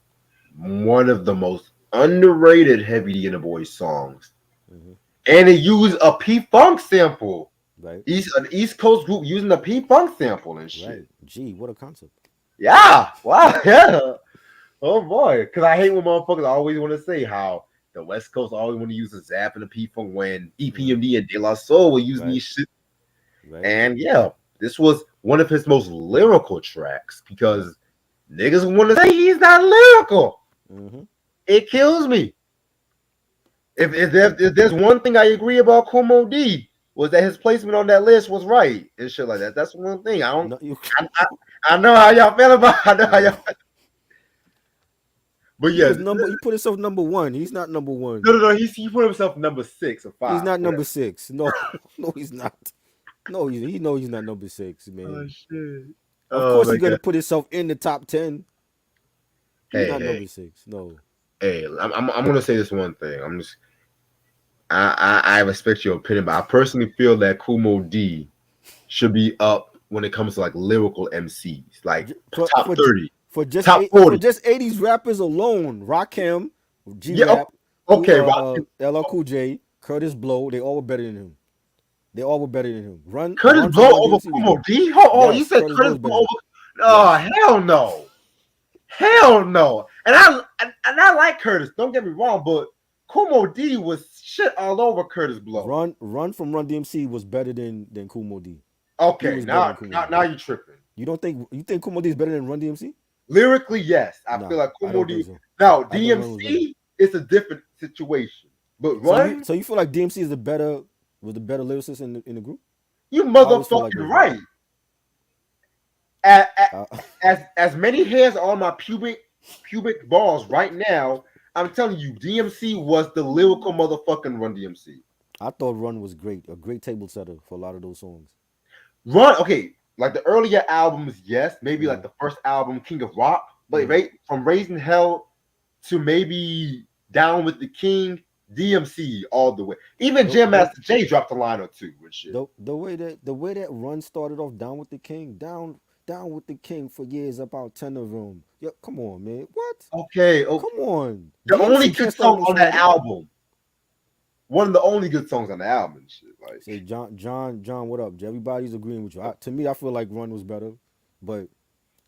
One of the most underrated Heavy D and the Boys songs, Hmm. and it used a P Funk sample. Right, An East Coast group using a P Funk sample and shit. right. Gee, what a concept. Yeah. Wow. Yeah. Oh boy. Because I hate when motherfuckers always want to say how the West Coast always want to use a Zap and a P Funk when Hmm. EPMD and De La Soul were using Right, these shit. right. And yeah, this was one of his most lyrical tracks Yep. because niggas want to say he's not lyrical. Hmm. It kills me. If there's one thing I agree about Kumo D was that his placement on that list was right and shit like that. That's one thing. No, you. I, I, I know how y'all feel about. I know how Yeah. y'all. But He yeah, was number. He put himself number one. He's not number one. no. He put himself number 6 or 5. He's not Whatever. number six. No, no, he's not. No, he know he's not number six, Oh man. shit. Of Oh course, my he's god. gonna put himself in the top 10. He's Hey, not hey, number six. No. hey. I'm gonna say this one thing. I respect your opinion, but I personally feel that Kumo D should be up when it comes to like lyrical MCs, like J- For top for 30, for just top 40. 80s rappers alone, Rakim, G Yeah. Rap, Okay. Rock. LL Cool J, Curtis Blow, they all were better than him. They all were better than him. Curtis Run from Blow Run over DMC was Kumo good. D? Oh, you Yes, said Curtis Blow Curtis is Blow better than him. over. Oh, Yes. hell no. Hell no. And I like Curtis. Don't get me wrong, but Kumo D was shit all over Curtis Blow. Run from Run DMC was better than Kumo D. He Okay, was better now than Kumo now, D. now you tripping. You think Kumo D is better than Run DMC? Lyrically, yes. I feel Nah, like I Kumo don't think D. so. Now I think Run was better. DMC is a different situation. But So you Run, so you feel like DMC is the better lyricist in the group? you I always feel like motherfucking this way. right. As, Uh, as many hairs on my pubic balls right now, I'm telling you, DMC was the lyrical motherfucking Run DMC. I thought Run was great, a great table setter for a lot of those songs. Run, okay, like the earlier albums, yes, maybe like Hmm. the first album, King of Rock, but Hmm. right from Raising Hell to maybe Down with the King, DMC all the way. Even The, Jam the Master Jay dropped a line or two and shit. the way that Run started off down with the king, down with the king for years, about 10 of them. Yeah, come on, man. What? Okay, okay. Come on. The only DMC can't good start song no on song that like that. album, one of the only good songs on the album and shit. Like, Say John, what up? Everybody's agreeing with you. To me, I feel like Run was better, but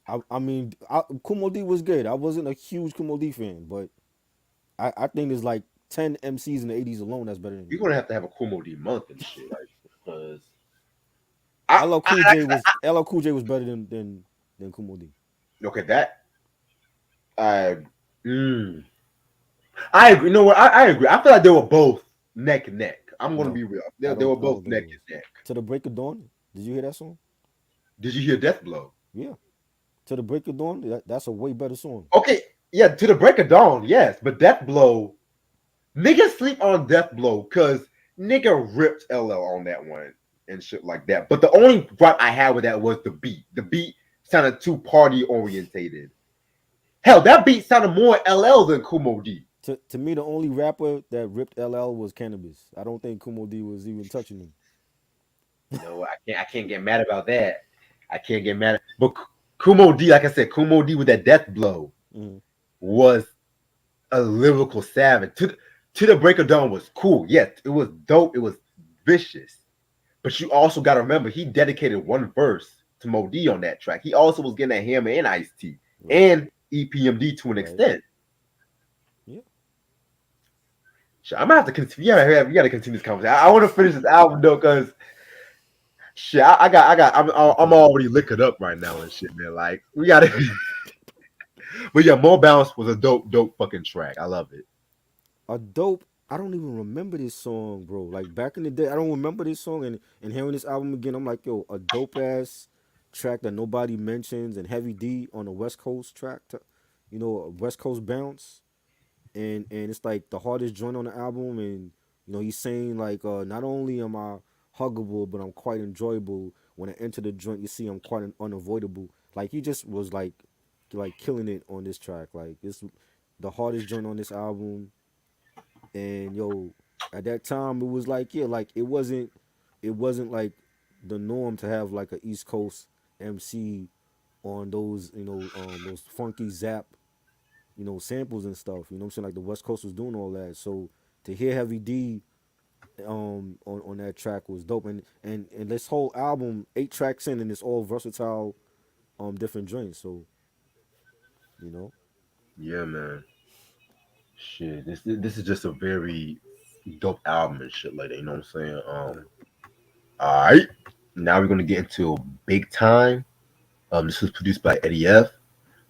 Kumo D was good. I wasn't a huge Kumo D fan, but I think there's like 10 MCs in the 80s alone that's better than him. you're gonna have a Kumo D month and shit, like, because I, LL Cool I, J was better than Kumo D. okay, that I mm, I agree. You know what? I agree. I feel like they were both neck and neck. I'm gonna No, be real. I They don't were I both don't think neck it was. and neck. To the Break of Dawn. Did you hear that song? Did you hear Death Blow? Yeah. To the Break of Dawn. That's a way better song. Okay, yeah, to the break of dawn, yes, but Death Blow, niggas sleep on Death Blow because nigga ripped LL on that one and shit like that. But the only gripe I had with that was the beat. The beat sounded too party orientated. Hell, that beat sounded more LL than Kumo D. To me, the only rapper that ripped LL was Cannabis. I don't think Kumo D was even touching him. No, I can't get mad about that. I can't get mad. But Kumo D, like I said, Kumo D with that death blow Mm-hmm. was a lyrical savage. To the Break of Dawn was cool. Yes, it was dope. It was vicious. But you also got to remember, he dedicated one verse to Mo D on that track. He also was getting that Hammer and Ice T Right, and EPMD to an right. extent. Yeah. Shit, I'm gonna have to continue. We gotta continue this conversation. I want to finish this album though, cause shit, I'm already liquored up right now and shit, man. Like we gotta. But yeah, More Bounce was a dope fucking track. I love it. A dope. I don't even remember this song, bro. Like back in the day, I don't remember this song, and hearing this album again, I'm like, yo, a dope ass track that nobody mentions, and Heavy D on a West Coast track, a West Coast bounce, and it's like the hardest joint on the album, and he's saying like, not only am I huggable, but I'm quite enjoyable. When I enter the joint, you see I'm quite unavoidable. Like he just was like killing it on this track. Like it's the hardest joint on this album. And at that time it was like, yeah, like it wasn't like the norm to have like a East Coast MC on those those funky zap samples and stuff. You know what I'm saying? Like the West Coast was doing all that. So to hear Heavy D on that track was dope. And this whole album, 8 tracks in, and it's all versatile different joints. So you know Yeah, man. Shit, this is just a very dope album and shit like that. You know what I'm saying? yeah. All right. Now we're gonna get into Big Time. This was produced by Eddie F.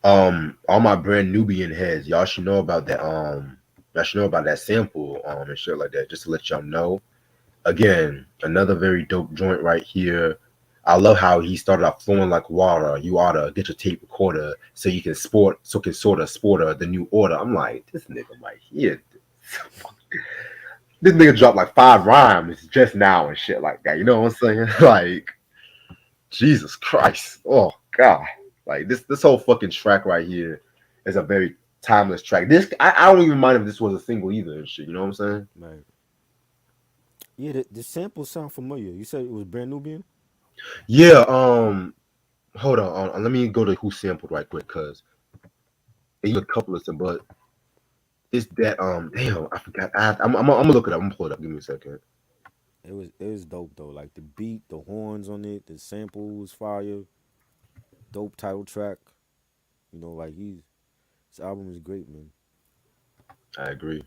All my brand Nubian heads, y'all should know about that. Y'all should know about that sample, and shit like that. Just to let y'all know. Again, another very dope joint right here. I love how he started off flowing like water. You ought to get your tape recorder so you can sort of sport the new order. I'm like, this nigga right here. This nigga dropped like 5 rhymes just now and shit like that. You know what I'm saying? Like, Jesus Christ. Oh God. Like this whole fucking track right here is a very timeless track. I don't even mind if this was a single either and shit. You know what I'm saying? Right. Yeah, the sample sound familiar. You said it was Brand Nubian? Yeah. Hold on. Let me go to who sampled right quick because they used a couple of them, but it's that damn I forgot. I'm gonna look it up. I'm gonna pull it up. Give me a second. It was dope though. Like the beat, the horns on it, the sample was fire. Dope title track. Like his album is great, man. I agree.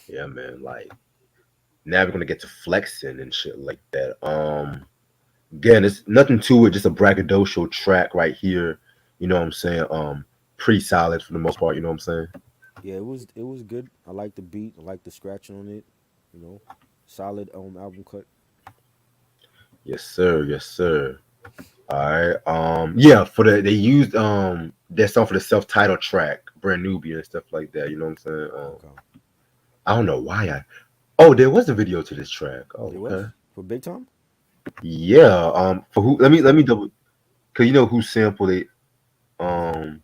Yeah, man. Like now we're gonna get to flexing and shit like that. Again, it's nothing to it, just a braggadocio track right here. You know what I'm saying? Pretty solid for the most part. You know what I'm saying? Yeah, it was good. I like the beat. I like the scratching on it. You know, solid album cut. Yes, sir. Yes, sir. All right. Yeah, for they used their song for the self-titled track, Brand Nubia and stuff like that. You know what I'm saying? Okay. I don't know why I. Oh, there was a video to this track. Oh, There okay. was for Big Time. Yeah. For who? Let me double. Cause you know who sampled it. Um.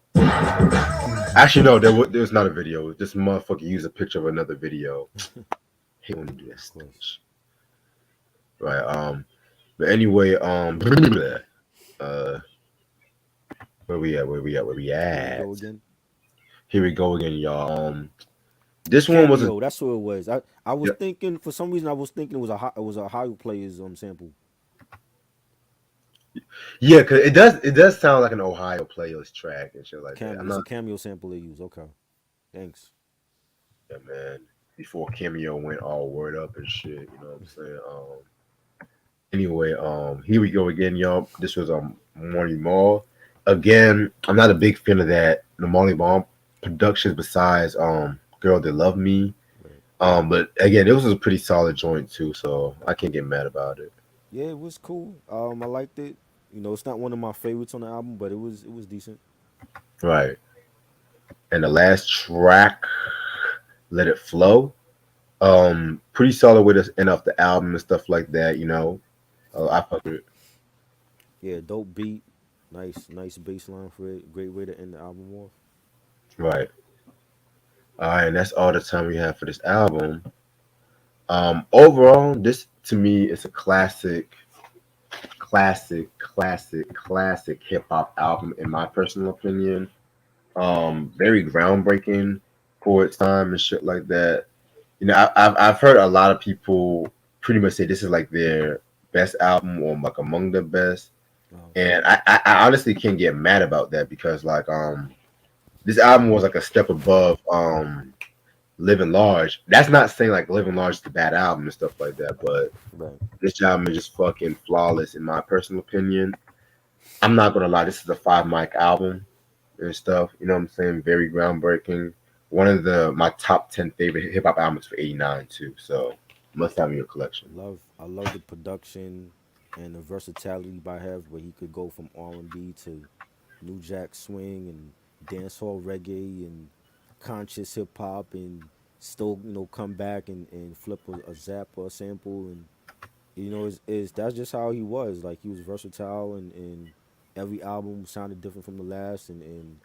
Actually, no. There's not a video. This motherfucker used a picture of another video. Hate when you do that Of course. stage. Right. But anyway. Uh. Where we at? Where we at? Where we Here we go at? again. Here we go again, y'all. This one was a Cameo. That's what it was. I was yeah, thinking for some reason I was thinking it was a Ohio Players sample. yeah, cause it does sound like an Ohio playlist track and shit like that. I'm Cameo. It's not a cameo sample they use. Okay. Thanks. yeah, man. Before Cameo went all word up and shit, you know what I'm saying? Anyway, here we go again, y'all. This was Morning Mall. Again, I'm not a big fan of that the Molly Bomb productions besides Girl That Love Me. Right. But again, it was a pretty solid joint too, so I can't get mad about it. Yeah, it was cool. I liked it. It's not one of my favorites on the album, but it was decent. Right. And the last track, Let It Flow. Pretty solid way to end off the album and stuff like that, you know. I fuck with it. Yeah, dope beat. Nice bass line for it. Great way to end the album off. Right. All right, and that's all the time we have for this album. Overall, this to me is a classic hip hop album in my personal opinion. Very groundbreaking for its time and shit like that. You know, I've heard a lot of people pretty much say this is like their best album or like among the best, Oh, and I honestly can't get mad about that because like this album was like a step above Living Large. That's not saying like Living Large is a bad album and stuff like that, but right. this album is just fucking flawless in my personal opinion. I'm not gonna lie, this is a 5 mic album and stuff. You know what I'm saying? Very groundbreaking. One of the my top 10 favorite hip hop albums for '89 too. So must have in your collection. I love the production and the versatility by have where he could go from R&B to New Jack Swing and dancehall reggae and conscious hip hop and still come back and flip a zap or a sample and is that's just how he was. Like he was versatile and every album sounded different from the last and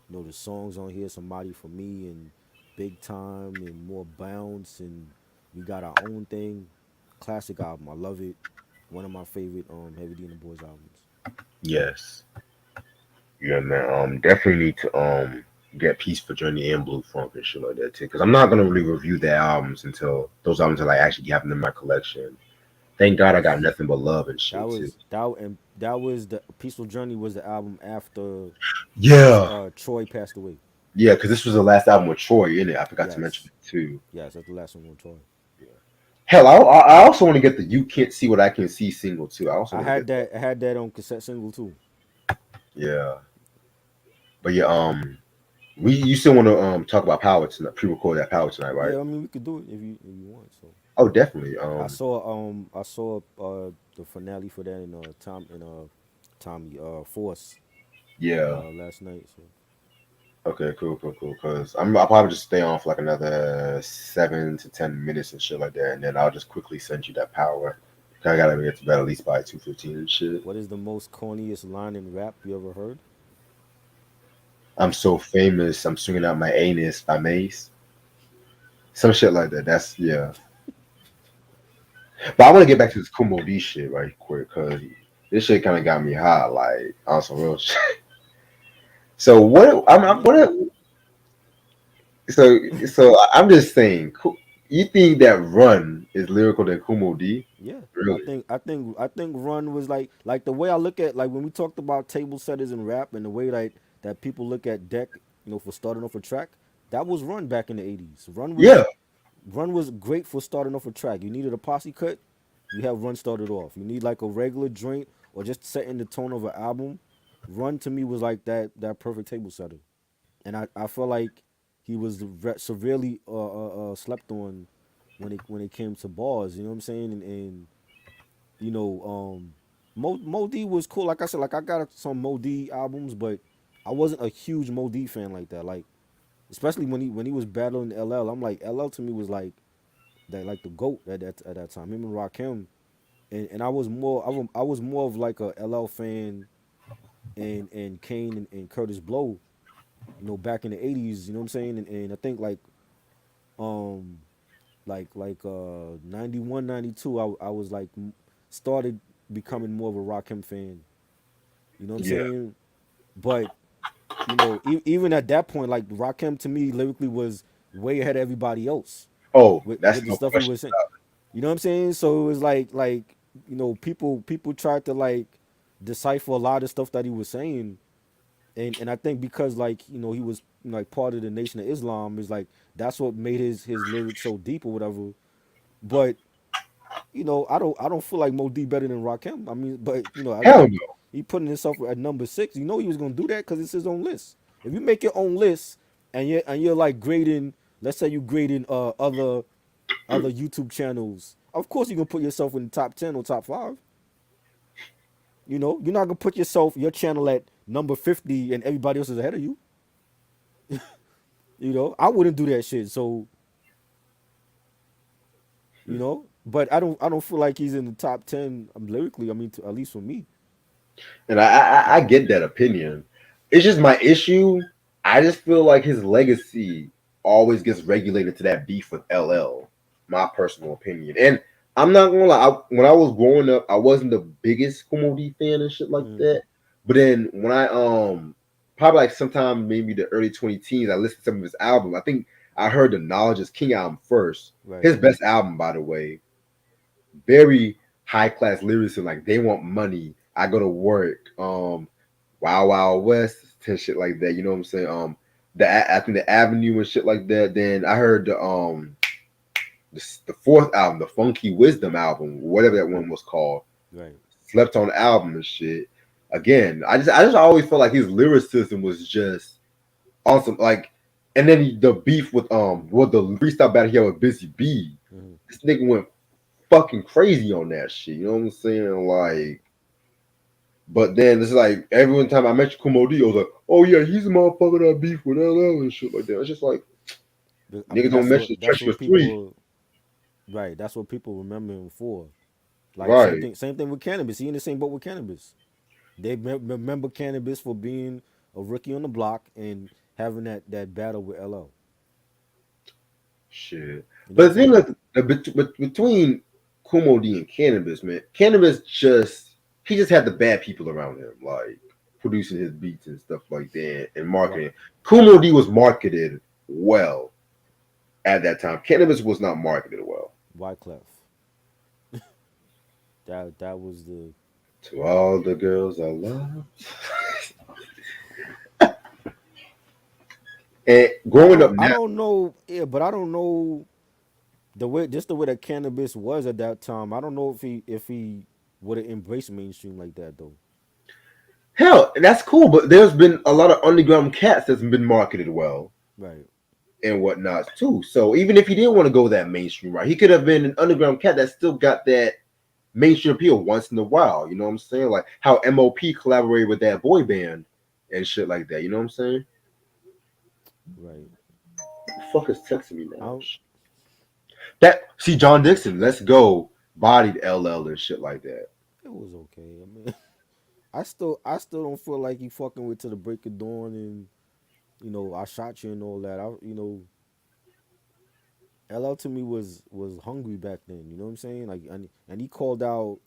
the songs on here, Somebody for Me and Big Time and More Bounce and We Got Our Own Thing. Classic album. I love it. One of my favorite Heavy D and the Boys albums. Yes. Yeah, man. Definitely need to get Peaceful Journey and Blue Funk and shit like that too. Because I'm not gonna really review the albums until those albums are like actually having in my collection. Thank God I got nothing but love and That shit too. was that was the Peaceful Journey was the album after Yeah, Troy passed away. yeah. Because this was the last album with Troy in it. I forgot to mention Yes. it too. Yes, that's the last one with Troy. Yeah. Hell, I also want to get the "You Can't See What I Can See" single too. I also want to get that. I had that on cassette single too. Yeah, but yeah. We you still want to talk about Power tonight? Pre-record that Power tonight, right? Yeah, I mean we could do it if you want. So Oh, definitely. I saw the finale for that in Tommy Force Yeah. last night. So Okay, cool. Because I'll probably just stay on for like another 7 to 10 minutes and shit like that, and then I'll just quickly send you that Power. 'Cause I gotta get to bed at least by 2:15 and shit. what is the most corniest line in rap you ever heard? I'm so famous. I'm swinging out my anus by Mace. Some shit like that. That's yeah. But I want to get back to this Kumo D shit right quick because this shit kind of got me hot, like on some real shit. So what? I'm Yeah. what? I'm just saying. You think that Run is lyrical than Kumo D? Yeah, Really? I think Run was like the way I look at like when we talked about table setters and rap and the way that people look at Deck, for starting off a track. That was Run back in the '80s. Yeah. Run was great for starting off a track. You needed a posse cut, you have Run started off. You need like a regular joint or just setting the tone of an album. Run to me was like that perfect table setter, and I feel like he was severely slept on when it came to bars. You know what I'm saying? And you know, Mo D was cool. Like I said, like I got some Mo D albums, but I wasn't a huge Mo D fan like that. Like especially when he was battling LL. I'm like LL to me was like the goat at that time. Him and Rakim, and I was more of like a LL fan and Kane and Curtis Blow. Back in the '80s. You know what I'm saying? And I think um 91, 92. I was like started becoming more of a Rakim fan. You know what I'm Yeah. saying? But even at that point, like Rakim to me lyrically was way ahead of everybody else Oh, with that's the no stuff he question was saying. about You know what I'm saying? So it was people tried to like decipher a lot of stuff that he was saying, and I think because he was like part of the Nation of Islam is like that's what made his lyrics so deep or whatever. But I don't feel like Mo D better than Rakim. I mean, but it. Hell no. he putting himself at number six. You know he was gonna do that because it's his own list. If you make your own list and you're like grading, let's say you grading other YouTube channels, of course you're gonna put yourself in the top 10 or top five. You're not gonna put your channel at number 50 and everybody else is ahead of you. I wouldn't do that shit. So but I don't feel like he's in the top 10 lyrically. I mean, at least for me. And I get that opinion. It's just my issue. I just feel like his legacy always gets regulated to that beef with LL. My personal opinion, and I'm not gonna lie. When I was growing up, I wasn't the biggest Kumo D fan and shit like Mm, that. But then when I probably like sometime maybe the early 20 teens, I listened to some of his album. I think I heard the Knowledge is King album first. right. His best album, by the way. Very high class lyricism. Like they want money. I go to work. Wild Wild West and shit like that. You know what I'm saying? I think the Avenue and shit like that. Then I heard the fourth album, the Funky Wisdom album, whatever that one was called. Right. Slept on the album and shit. Again, I just always felt like his lyricism was just awesome. Like, and then the beef with the freestyle battle he had with Busy B. Hmm. This nigga went fucking crazy on that shit. You know what I'm saying? Like, but then it's like every time I mention Kumo D, I was like, oh yeah, he's the motherfucker that beef with LL and shit like that. It's just like I mean, niggas don't mention that's Treacherous what 3. people. Right. That's what people remember him for. Like same Right. thing. Same thing with cannabis. He in the same boat with cannabis. They remember cannabis for being a rookie on the block and having that battle with LL. Shit. You know what But I'm the thing saying? is, between Kumo D and Cannabis, man, Cannabis he just had the bad people around him, like producing his beats and stuff like that and What? marketing. Kumo D was marketed well at that time. Cannabis was not marketed well. Wyclef. That was the. To all the girls I love. And growing up I now, don't know. Yeah, but I don't know the way that cannabis was at that time. I don't know if he would have embraced mainstream like that though. hell, that's cool, but there's been a lot of underground cats that's been marketed well Right. and whatnot too. So even if he didn't want to go that mainstream route, he could have been an underground cat that still got that mainstream appeal once in a while. You know what I'm saying? Like how MOP collaborated with that boy band and shit like that. You know what I'm saying? Right. Who the fuck is texting me I now? don't, That see John Dixon, let's go, bodied LL and shit like that. it was okay. I mean, I still don't feel like he fucking with to the break of dawn and I shot you and all that. LL to me was hungry back then. You know what I'm saying? Like and he called out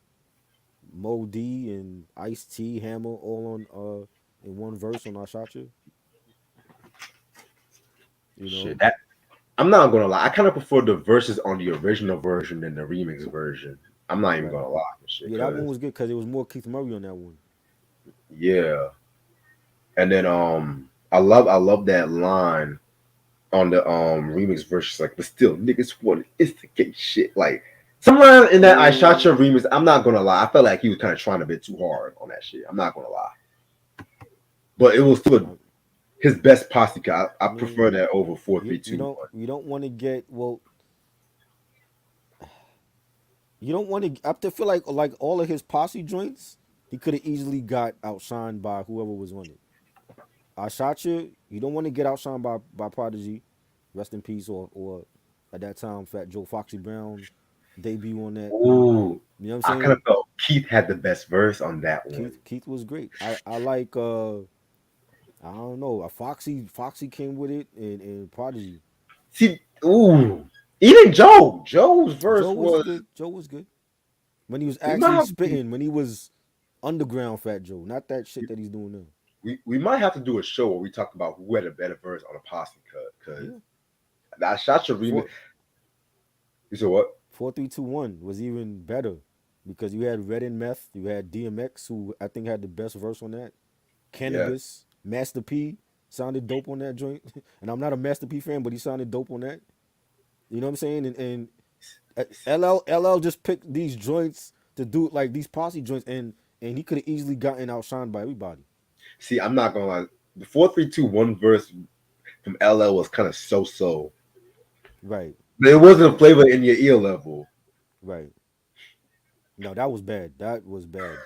Mo D and Ice T Hammer all on in one verse on I shot you. You Shit, know. that I'm not gonna lie. I kind of prefer the verses on the original version than the remix version. I'm not even Right. gonna lie and shit, Yeah, that one cause was good because it was more Keith Murray on that one. yeah. And then I love that line on the remix version, like, but still niggas want to instigate shit. Like somewhere in that I Shot Your remix, I'm not gonna lie, I felt like he was kind of trying a bit too hard on that shit. I'm not gonna lie. But it was still I, his best posse cut. I I prefer mean, that over four, you three, two, one. you don't want to get well. You don't want to. I feel like all of his posse joints, he could have easily got outshined by whoever was on it. I shot you. You don't want to get outshined by Prodigy, rest in peace, or at that time Fat Joe Foxy Brown debut on that. Ooh, You know what I'm I kind of saying? felt Keith had the best verse on that one. Keith was great. I like I don't know. Foxy came with it and Prodigy. See, ooh, even Joe's verse Joe was was. good. Joe was good. When he was We might actually have to, spitting, when he was underground Fat Joe, not that shit that he's doing now. we might have to do a show where we talk about who had a better verse on a posse cut. Because Yeah. I Shot Your remix. Four You said what? 4321 was even better because you had Red and Meth, you had DMX, who I think had the best verse on that. Yes. Cannabis, Master P sounded dope on that joint. And I'm not a Master P fan, but he sounded dope on that. You know what I'm saying? And LL just picked these joints to do like these posse joints, and he could have easily gotten outshined by everybody. See, I'm not gonna lie. The 4-3-2-1 verse from LL was kind of so. Right, It wasn't a flavor in your ear level. right. No, that was bad. That was bad.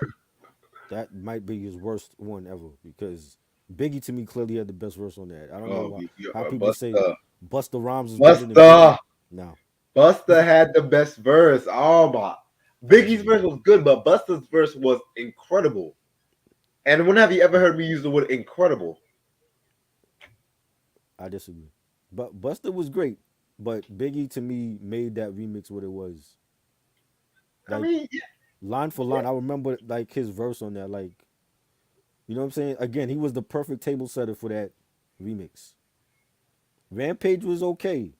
That might be his worst one ever because Biggie to me clearly had the best verse on that. I don't know Oh, how people say Busta, Busta Rhymes is better than Biggie. Busta, No, Busta had the best verse. Oh my, I Biggie's disagree. verse was good, but Busta's verse was incredible. And when have you ever heard me use the word incredible? I disagree. But Buster was great, but Biggie to me made that remix what it was. I Like mean, line for yeah, line, I remember like his verse on that. Like you know what I'm saying? Again, he was the perfect table setter for that remix. Rampage was okay,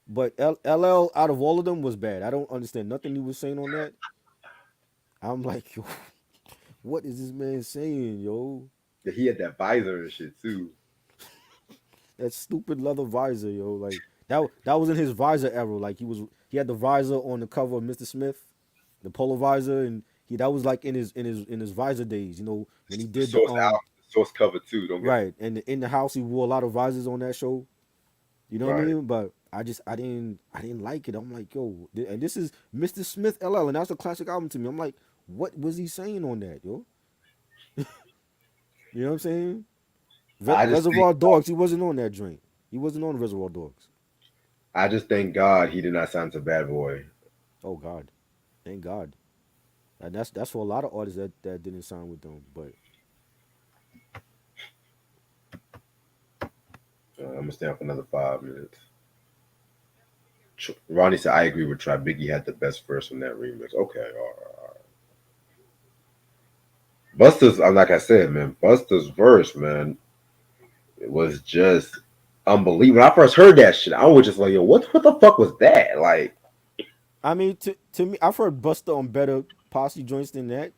but LL out of all of them was bad. I don't understand nothing he was saying on that. I'm like, yo, what is this man saying, yo? he had that visor and shit too. That stupid leather visor, yo. Like that was in his visor era. Like he had the visor on the cover of Mr. Smith, the polo visor, and that was like in his visor days. You know when he The did the source out, the source cover too. Don't get right, and in the house he wore a lot of visors on that show. You know what I right. mean? But I didn't like it. I'm like, yo, and this is Mr. Smith LL, and that's a classic album to me. I'm like, what was he saying on that, yo? You know what I'm saying? I just think, Reservoir Dogs, he wasn't on that joint. He wasn't on Reservoir Dogs. I just thank God he did not sign to Bad Boy. Oh God, thank God. And that's for a lot of artists that didn't sign with them. But I'm gonna stay up another 5 minutes. Ronnie said, "I agree with Try. Biggie had the best verse on that remix." Okay, all right. Buster's, like I said, man, Buster's verse, man, it was just unbelievable. When I first heard that shit, I was just like, "Yo, what the fuck was that?" Like, I mean, to me, I've heard Buster on better posse joints than that.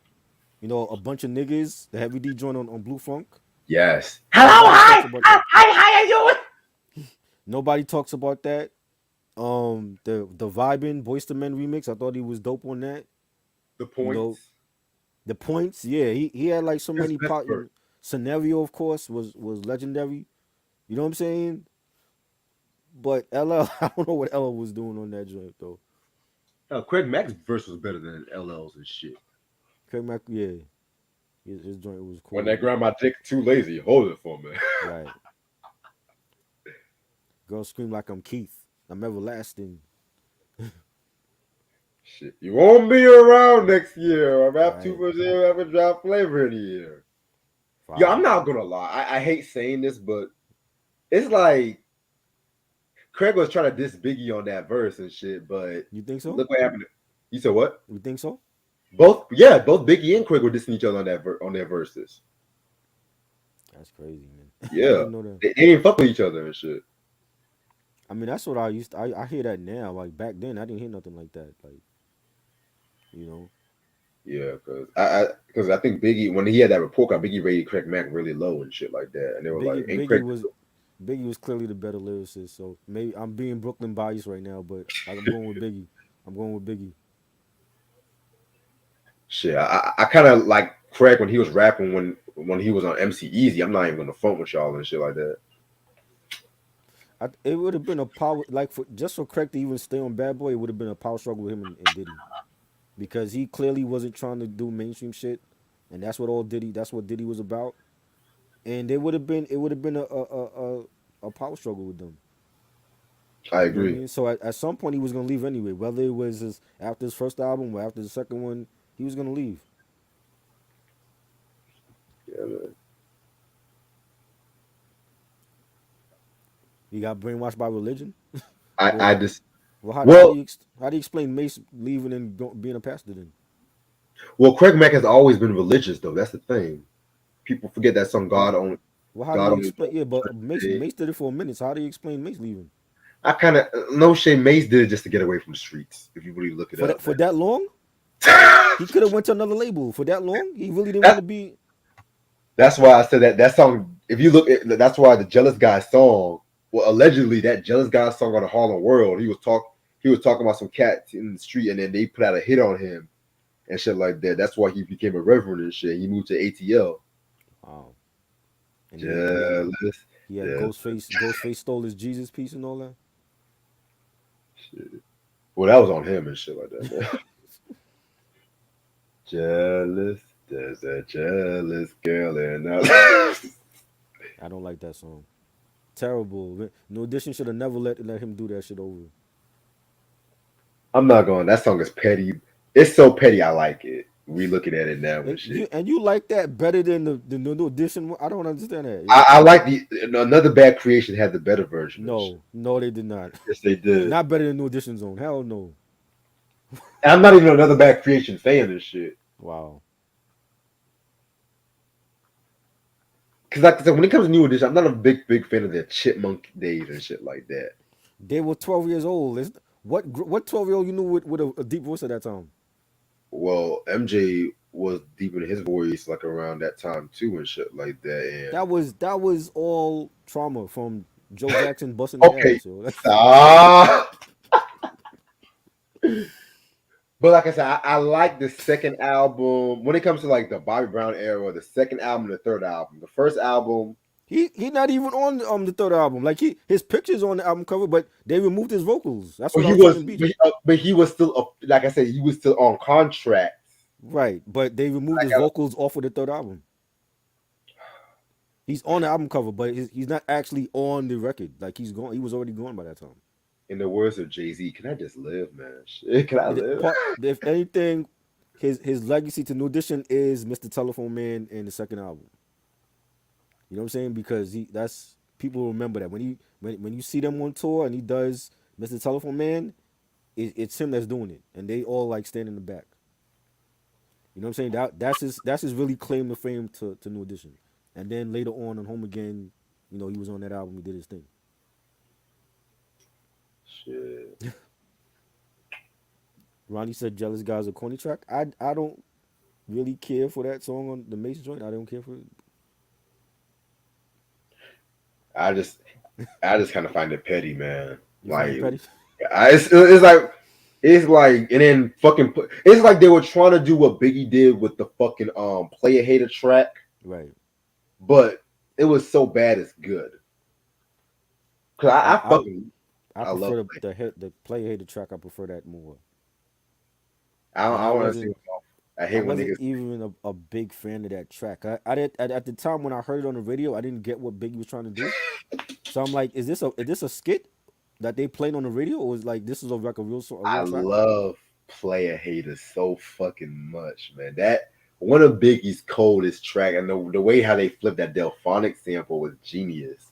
You know, a bunch of niggas, the Heavy D joint on Blue Funk. yes, hello, Nobody talks hi, about hi, that. hi, how you doing? Nobody talks about that. The vibing Boyz II Men remix, I thought he was dope on that. The You know, points, the points, yeah, he had like so his many best verse. scenario, of course, was legendary. You know what I'm saying? But LL, I don't know what LL was doing on that joint though. Craig Mack's verse was better than LL's and shit. Craig Mack, yeah, his joint was When cool. that grandma dick too lazy, hold it for me. Right. Girl scream like I'm Keith. I'm everlasting. Shit, you won't be around next year. I'm have too Right. much ever drop flavor in the year. Yeah, I'm Fire. not gonna lie. I hate saying this, but it's like Craig was trying to diss Biggie on that verse and shit, but You think so? look what happened. You said what? You think so? Both, yeah, both Biggie and Craig were dissing each other on on their verses. That's crazy, man. I Yeah, didn't know that. they didn't fuck with each other and shit. I mean, that's what I used to, I hear that now. Like back then, I didn't hear nothing like that. Like, you know, Yeah, because I think Biggie when he had that report card, Biggie rated Craig Mack really low and shit like that, and they were like, "Ain't Craig?" Biggie was clearly the better lyricist. So maybe I'm being Brooklyn biased right now, but I'm going with Biggie. I'm going with Biggie. Shit, I kind of like Craig when he was rapping when he was on MC Easy. I'm not even gonna phone with y'all and shit like that. It would have been a power like for just for Craig to even stay on Bad Boy. It would have been a power struggle with him and Diddy because he clearly wasn't trying to do mainstream shit, and that's what all Diddy. That's what Diddy was about. And it would have been a power struggle with them. I You know what I agree. mean? So at some point he was gonna leave anyway. Whether it was after his first album or after the second one, he was gonna leave. Yeah, man. He got brainwashed by religion. I Well, just how do well how do you explain Mace leaving and being a pastor then? well Craig Mack has always been religious though. That's the thing. People forget that song Well, how do God you only explain? Yeah, but knows. Mace did it for a minute. So how do you explain Mace leaving I kind of no shame. Mace did it just to get away from the streets. If you really look it up, for that long? He could have went to another label for that long. He really didn't want that to be. that's why I said that song. If you look at that's why the Jealous Guy song. Well, allegedly that Jealous Guy song on the Harlem World. He was talking about some cats in the street, and then they put out a hit on him and shit like that. That's why he became a reverend and shit. He moved to ATL. Wow. And Jealous, he had jealous. Ghostface stole his Jesus piece and all that. Shit. Well, that was on him and shit like that, man. Jealous, there's a jealous girl in us. I don't like that song. Terrible. No Audition should have never let him do that shit over. I'm not going. That song is petty. It's so petty. I like it. We looking at it now and shit. And you like that better than the new edition? I don't understand that. I like the another bad creation had the better version of shit. No, no, they did not. Yes, they did. Not better than New Edition Zone. Hell no. And I'm not even another bad creation fan of shit. Wow. Because like I said, when it comes to new edition, I'm not a big fan of the chipmunk days and shit like that. They were 12 years old. What 12-year-old you knew with a deep voice at that time? Well, MJ was deep in his voice like around that time too and shit like that. That was all trauma from Joe Jackson busting And their okay, ass. Yo. stop. But like I said, I like the second album when it comes to like the Bobby Brown era. The second album, the third album. The first album, He not even on the third album. Like his pictures on the album cover, but they removed his vocals. That's but what I he was telling was, BJ. but he was still, like I said, he was still on contract. Right, but they removed Like his vocals off of the third album. He's on the album cover, but he's not actually on the record. Like he's gone. He was already gone by that time. in the words of Jay-Z, can I just live, man? Shit, can I live? If anything, his legacy to New Edition is Mr. Telephone Man in the second album. You know what I'm saying? Because that's people remember that when you see them on tour and he does Mr. Telephone Man, it's him that's doing it, and they all like stand in the back. You know what I'm saying? That's his really claim to fame to New Edition. And then later on Home Again, he was on that album. He did his thing. Shit. Ronnie said "Jealous Guy's" a corny track. I don't really care for that song on the Mason joint. I don't care for it. I just I just kind of find it petty, man. You find it petty? It's like and then fucking it's like they were trying to do what Biggie did with the fucking Player Hater track, Right. but it was so bad it's good. Cause I love prefer the Player Hater track. I prefer that more. I want to see. I I hate when wasn't niggas. even a big fan of that track. I did at the time when I heard it on the radio, I didn't get what Biggie was trying to do. So I'm like, is this a skit that they played on the radio, or is like this is like a I real track? love Player Haters so fucking much, man. That one of Biggie's coldest track, and the way how they flipped that Delphonic sample was genius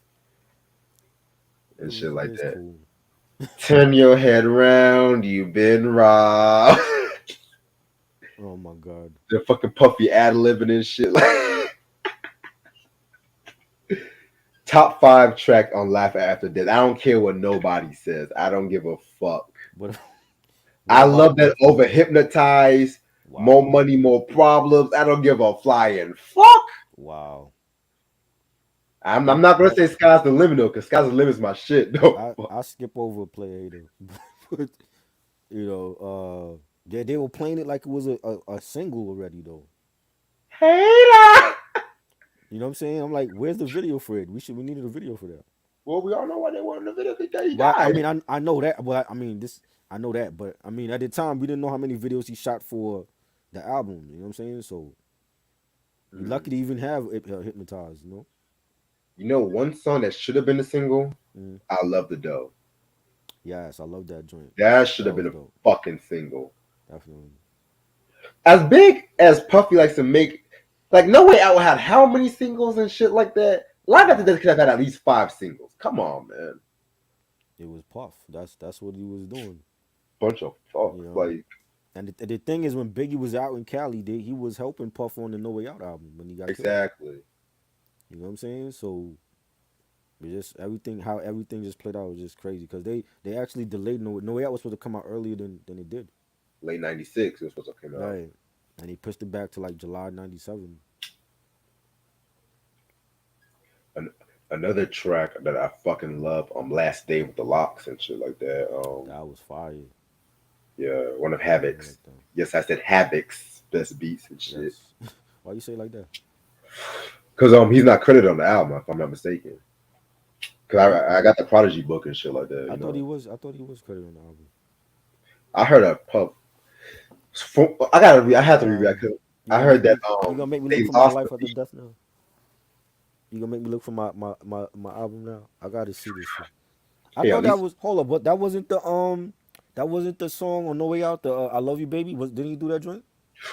and shit like It's that. cool. Turn your head around, you've been robbed. Oh my god. The fucking Puffy ad libbing and shit. Top 5 track on Laugh After Death. I don't care what nobody says. I don't give a fuck. What I about love that over hypnotized. Wow. More money, more problems. I don't give a flying fuck. Wow. I'm not gonna say sky's the limit though, because sky's the limit is my shit though. I skip over Player Hater. But, they were playing it like it was a single already though. Hater. You know what I'm saying? I'm like, where's the video for it? We needed a video for that. Well, we all know why they wanted the video because he But I died. mean, I know that. But I mean, I know that. But I mean, at the time, we didn't know how many videos he shot for the album. You know what I'm saying? So you're lucky to even have it hypnotized. You know, one song that should have been a single. Mm. I Love the Dough. Yes, I love that joint. That should have That been was a dope. fucking single. Definitely. As big as Puffy likes to make, like No Way Out had how many singles and shit like that? Live After Death could have had at least 5 singles. Come on, man. It was Puff. That's what he was doing. Bunch of fuck. You know. Like, And the thing is, when Biggie was out in Cali, he was helping Puff on the No Way Out album when he got killed. exactly. You know what I'm saying? So it just how everything just played out was just crazy because they actually delayed No Way Out was supposed to come out earlier than it did. Late 96 it was supposed to come out. Right. And he pushed it back to like July '97. Another track that I fucking love Last Day with the Locks and shit like that. That was fire. Yeah, one of I Havoc's. like that. Yes, I said Havoc's best beats and shit. Yes. Why you say it like that? Because he's not credited on the album, if I'm not mistaken. Because I got the Prodigy book and shit like that. I thought he was credited on the album. I heard a Puff. I had to reread. I heard that You gonna make me they look for my lost life the after death now? You gonna make me look for my album now? I gotta see this shit. I Yeah, thought at that least- was hold up, but that wasn't the song on No Way Out. The I Love You Baby. Didn't he do that joint?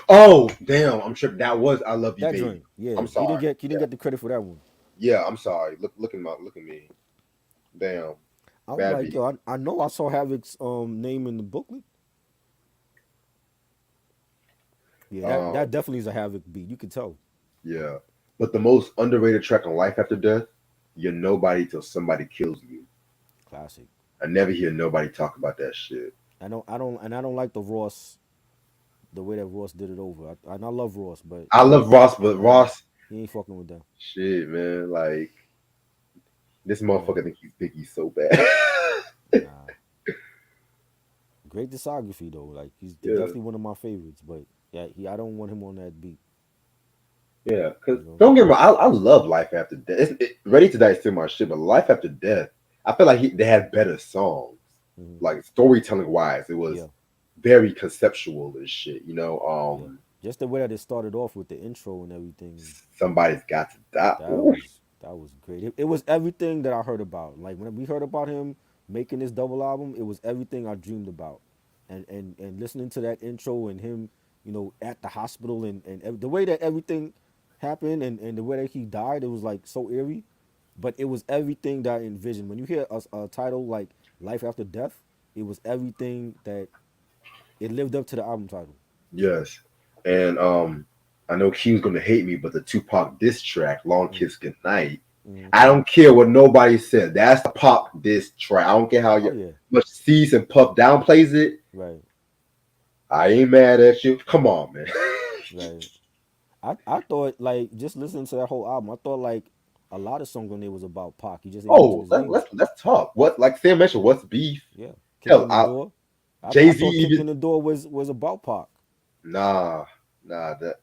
Oh, damn! I'm tripping. That was "I Love You, That Baby." joint, yeah, I'm sorry. he didn't get the credit for that one. Yeah, I'm sorry. Look at me. Damn, I'm bad like, beat. yo, I know I saw Havoc's name in the booklet. Yeah, Um, that definitely is a Havoc beat. You can tell. yeah. But the most underrated track on Life After Death, "You're Nobody Till Somebody Kills You." Classic. I never hear nobody talk about that shit. I don't like the Ross, the way that Ross did it over. And I love Ross, but I love Ross, but he ain't Ross, he ain't fucking with them. shit, man, like this Yeah, motherfucker think he's Biggie so bad. nah. Great discography though. Like he's Yeah, definitely one of my favorites. But yeah, I don't want him on that beat. yeah. Cause You know. don't get me wrong, I love Life After Death. Ready to Die is still my shit, but Life After Death, I feel like they had better songs, Hmm. like storytelling wise. It was Yeah, very conceptual and shit. yeah. Just the way that it started off with the intro and everything. Somebody's got to die. Ooh. That was great. It was everything that I heard about. Like when we heard about him making this double album, it was everything I dreamed about. And listening to that intro and him, at the hospital and the way that everything happened and the way that he died, it was like so eerie. But it was everything that I envisioned. When you hear a title like Life After Death, it was everything that it lived up to the album title. Yes. And I know Q's gonna hate me, but the Tupac diss track, Long Mm, Kiss Goodnight, mm. I don't care what nobody said. That's the Pac diss track. I don't care how Oh yeah, much Cease and Puff downplays it. right, I ain't mad at you. Come on, man. right. I thought like just listening to that whole album, I thought like a lot of songs on there was about Pac. He just didn't mention Oh, his let, name. let's let's talk. What like Sam mentioned, what's beef? Yeah, Kick Hell, in the Door. I Jay Z thought Kick even in the Door was about Pac. nah that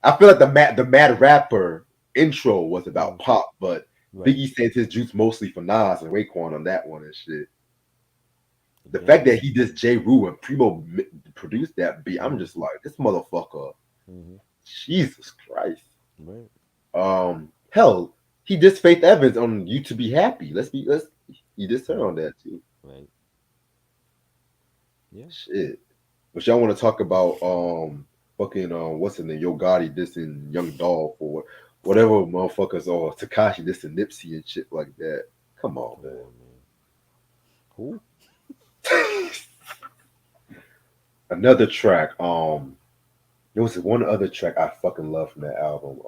I feel like the Mad Rapper intro was about Mm, Pop, but right. Biggie says his juice mostly for Nas and Raekwon on that one and shit. The fact Again. that he just J. Rue and Primo produced that beat, I'm Mm, just like this motherfucker. mm-hmm. Jesus Christ. Right. Hell, he just Faith Evans on "You to Be Happy." Let's he just her Mm, on that too. right. Yeah. Shit. But y'all want to talk about fucking what's in the Yo Gotti dissing Young Dolph or whatever motherfuckers or Takashi dissing Nipsey and shit like that. Come on, Come man. on, man. Who? Another track. There was one other track I fucking love from that album.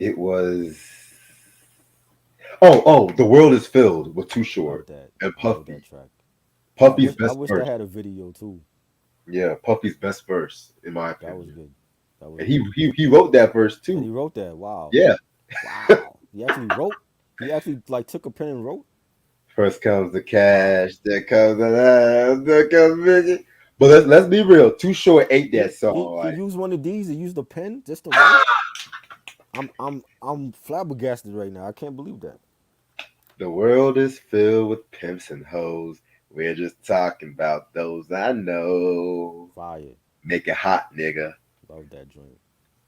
It was The World Is Filled with Too Love Short that. and I love that Puffy. track. Puffy's I best wish that verse. had a video too. Yeah, Puffy's best verse in my That was opinion. good. That was And he good. he he wrote that verse And he too. wrote that. Wow. Yeah. Wow. He actually wrote. He actually like took a pen and wrote. First comes the Wow. cash, then comes the love, then comes Biggie. But let's be real. Too Short ate that He song. he Like used one of these. He used a pen just to write. I'm flabbergasted right now. I can't believe that. the world is filled with pimps and hoes. We're just talking about those I know. Fire. Make it hot, nigga. Love that joint.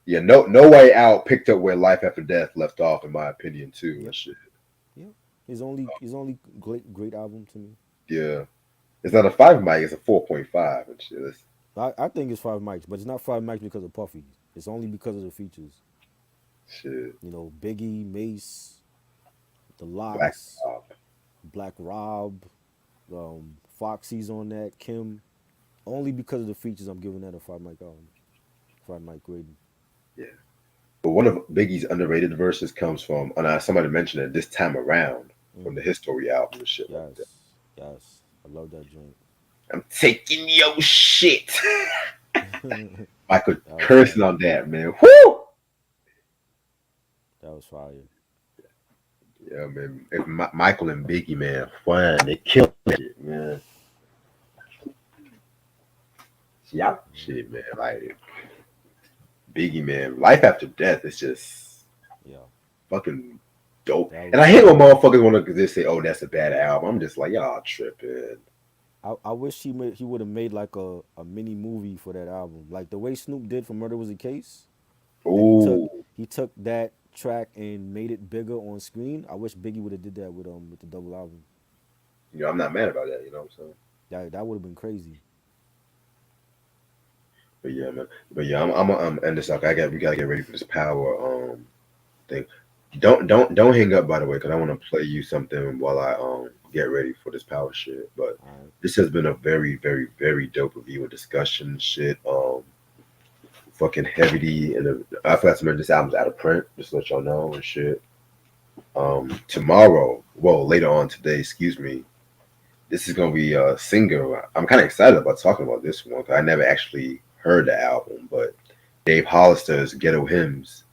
Yeah, no way out picked up where Life After Death left off, in my opinion, too. And Yep. shit. Yep. His only great album to me. Yeah. It's not a 5 mic, it's a 4.5 and shit. I think it's five mics, but it's not five mics because of Puffy. It's only because of the features. Shit. Biggie, Mace, The Black Locks, Black Rob, Foxy's on that, Kim. Only because of the features, I'm giving that a five mic album, five mic grading. Yeah. But one of Biggie's underrated verses comes from, and somebody mentioned it, This Time Around from Mm, the History album and shit like that. yes, yes, I love that joint. I'm taking your shit. Michael That was cursing fire. on that, man. Whoo! That was fire. Yeah, man. If Michael and Biggie, man, fine. They killed it, man. Yeah, shit, man. Like, Biggie, man. Life After Death is just Yeah, fucking dope. that And I was. hate when motherfuckers want to just say, oh, that's a bad album. I'm just like, y'all tripping. I wish he would have made like a mini movie for that album, like the way Snoop did for Murder Was a Case, and Ooh. he took that track and made it bigger on screen. I wish Biggie would have did that with the double album. I'm not mad about that, you know what I'm saying? That would have been crazy. But yeah, man. But yeah, I'm gonna end this up. We gotta get ready for this power thing. Don't hang up by the way, because I want to play you something while I get ready for this power shit. But All right. this has been a very very dope review and discussion and shit. Fucking heavy and I forgot to mention this album's out of print. Just to let y'all know and shit. Tomorrow, well later on today, excuse me. This is gonna be a singer. I'm kind of excited about talking about this one because I never actually heard the album, but Dave Hollister's Ghetto Hymns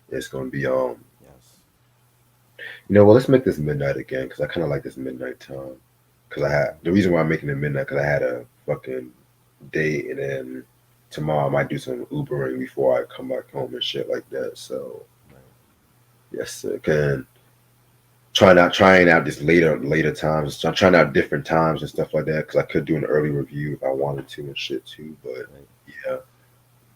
is gonna be Yes. well, let's make this midnight again because I kind of like this midnight time. Because I had the reason why I'm making it midnight because I had a fucking date, and then tomorrow I might do some Ubering before I come back home and shit like that. So Right. yes, sir. Can trying out this later times. I'm trying out different times and stuff like that because I could do an early review if I wanted to and shit too. But Right. yeah.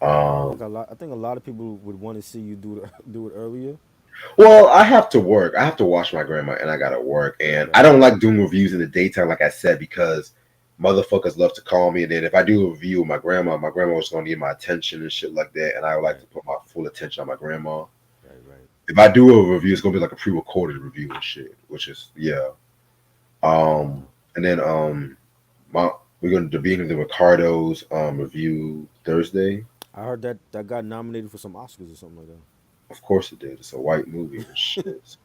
I think a lot of people would want to see you do do it earlier. Well, I have to work. I have to watch my grandma, and I gotta work. And I Right. don't like doing reviews in the daytime, like I said, because motherfuckers love to call me. And then if I do a review of my grandma was gonna need my attention and shit like that. And I would like Right. to put my full attention on my grandma. Right. Right. If I do a review, it's gonna be like a pre-recorded review and shit, which is yeah. Wow. And then my we're gonna be in the Ricardo's review Thursday. I heard that that got nominated for some Oscars or something like that. Of course it did. It's a white movie and shit.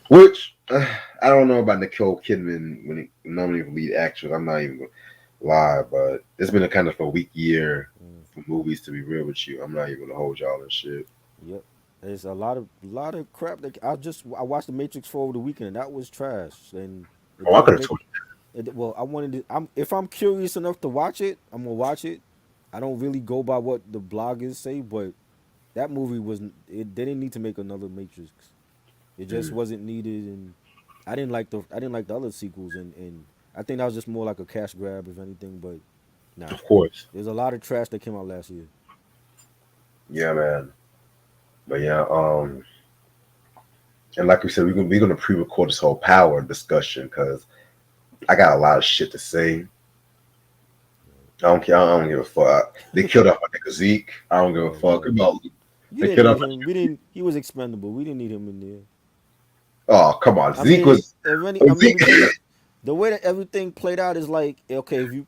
Which I don't know about Nicole Kidman when it normally lead actress. I'm not even gonna lie, but it's been a kind of a weak year Mm. for movies. To be real with you, I'm not even gonna hold y'all and shit. Yep. There's a lot of crap that I watched the Matrix 4 over the weekend and that was trash and it Oh, I could didn't have make told it. Well, I wanted to. I'm if I'm curious enough to watch it, I'm gonna watch it. I don't really go by what the bloggers say, but that movie was it. They didn't need to make another Matrix. It you. just wasn't needed, and I didn't like the other sequels, and I think that was just more like a cash grab, if anything. But nah, Of course, there's a lot of trash that came out last year. yeah, man. But yeah, and like we said, we're gonna pre-record this whole power discussion because I got a lot of shit to say. I don't care. I don't give a fuck. They killed off my nigga Zeke. I don't give a Oh fuck Lord, about. you They didn't killed need off. him. We didn't. He was expendable. We didn't need him in there. Oh come on, I Zeke mean, was I mean, Zeke. because the way that everything played out is like, okay, if you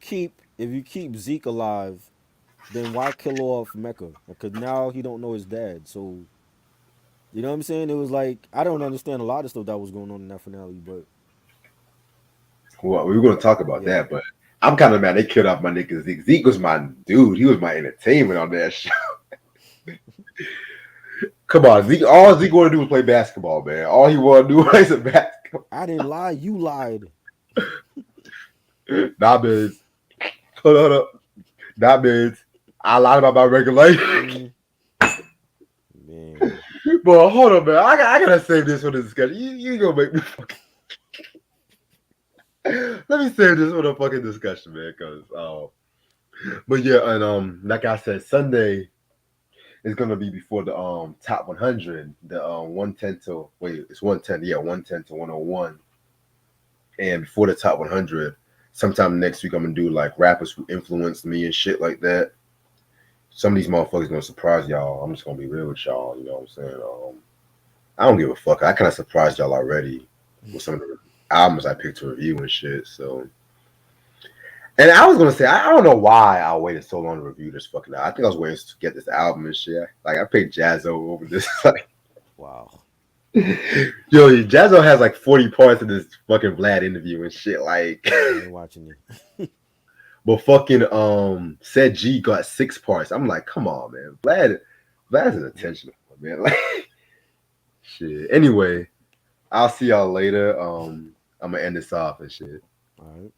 keep Zeke alive, then why kill off Mecca? Because now he don't know his dad. So you know what I'm saying? It was like I don't understand a lot of stuff that was going on in that finale, but Well, we were gonna talk about yeah, that, but I'm kind of mad they killed off my nigga Zeke. Zeke was my dude. He was my entertainment on that show. Come on, Zeke. All Zeke want to do is play basketball, man. All he want to do is play basketball. I didn't lie. You lied, Nah, biz. Hold up. Nah, biz. I lied about my regulation. mm, man. But hold on, man. I gotta save this for the discussion. You gonna make me fucking. Let me save this for the fucking discussion, man. Cause but yeah, and like I said, Sunday is gonna be before the top 100, the 110 to wait, it's 110, yeah, 110 to 101, and before the top 100, sometime next week I'm gonna do like rappers who influenced me and shit like that. Some of these motherfuckers gonna surprise y'all. I'm just gonna be real with y'all. You know what I'm saying? I don't give a fuck. I kind of surprised y'all already with some of the albums I picked to review and shit. So, and I was gonna say I don't know why I waited so long to review this fucking album. I think I was waiting to get this album and shit. Like I picked Jazzo over this. Like, Wow. yo, Jazzo has like 40 parts in this fucking Vlad interview and shit. Like, I ain't watching it. but fucking said G got 6 parts. I'm like, come on, man. Vlad's an attention, man. Like, shit. Anyway, I'll see y'all later. I'm gonna end this off and shit. All right.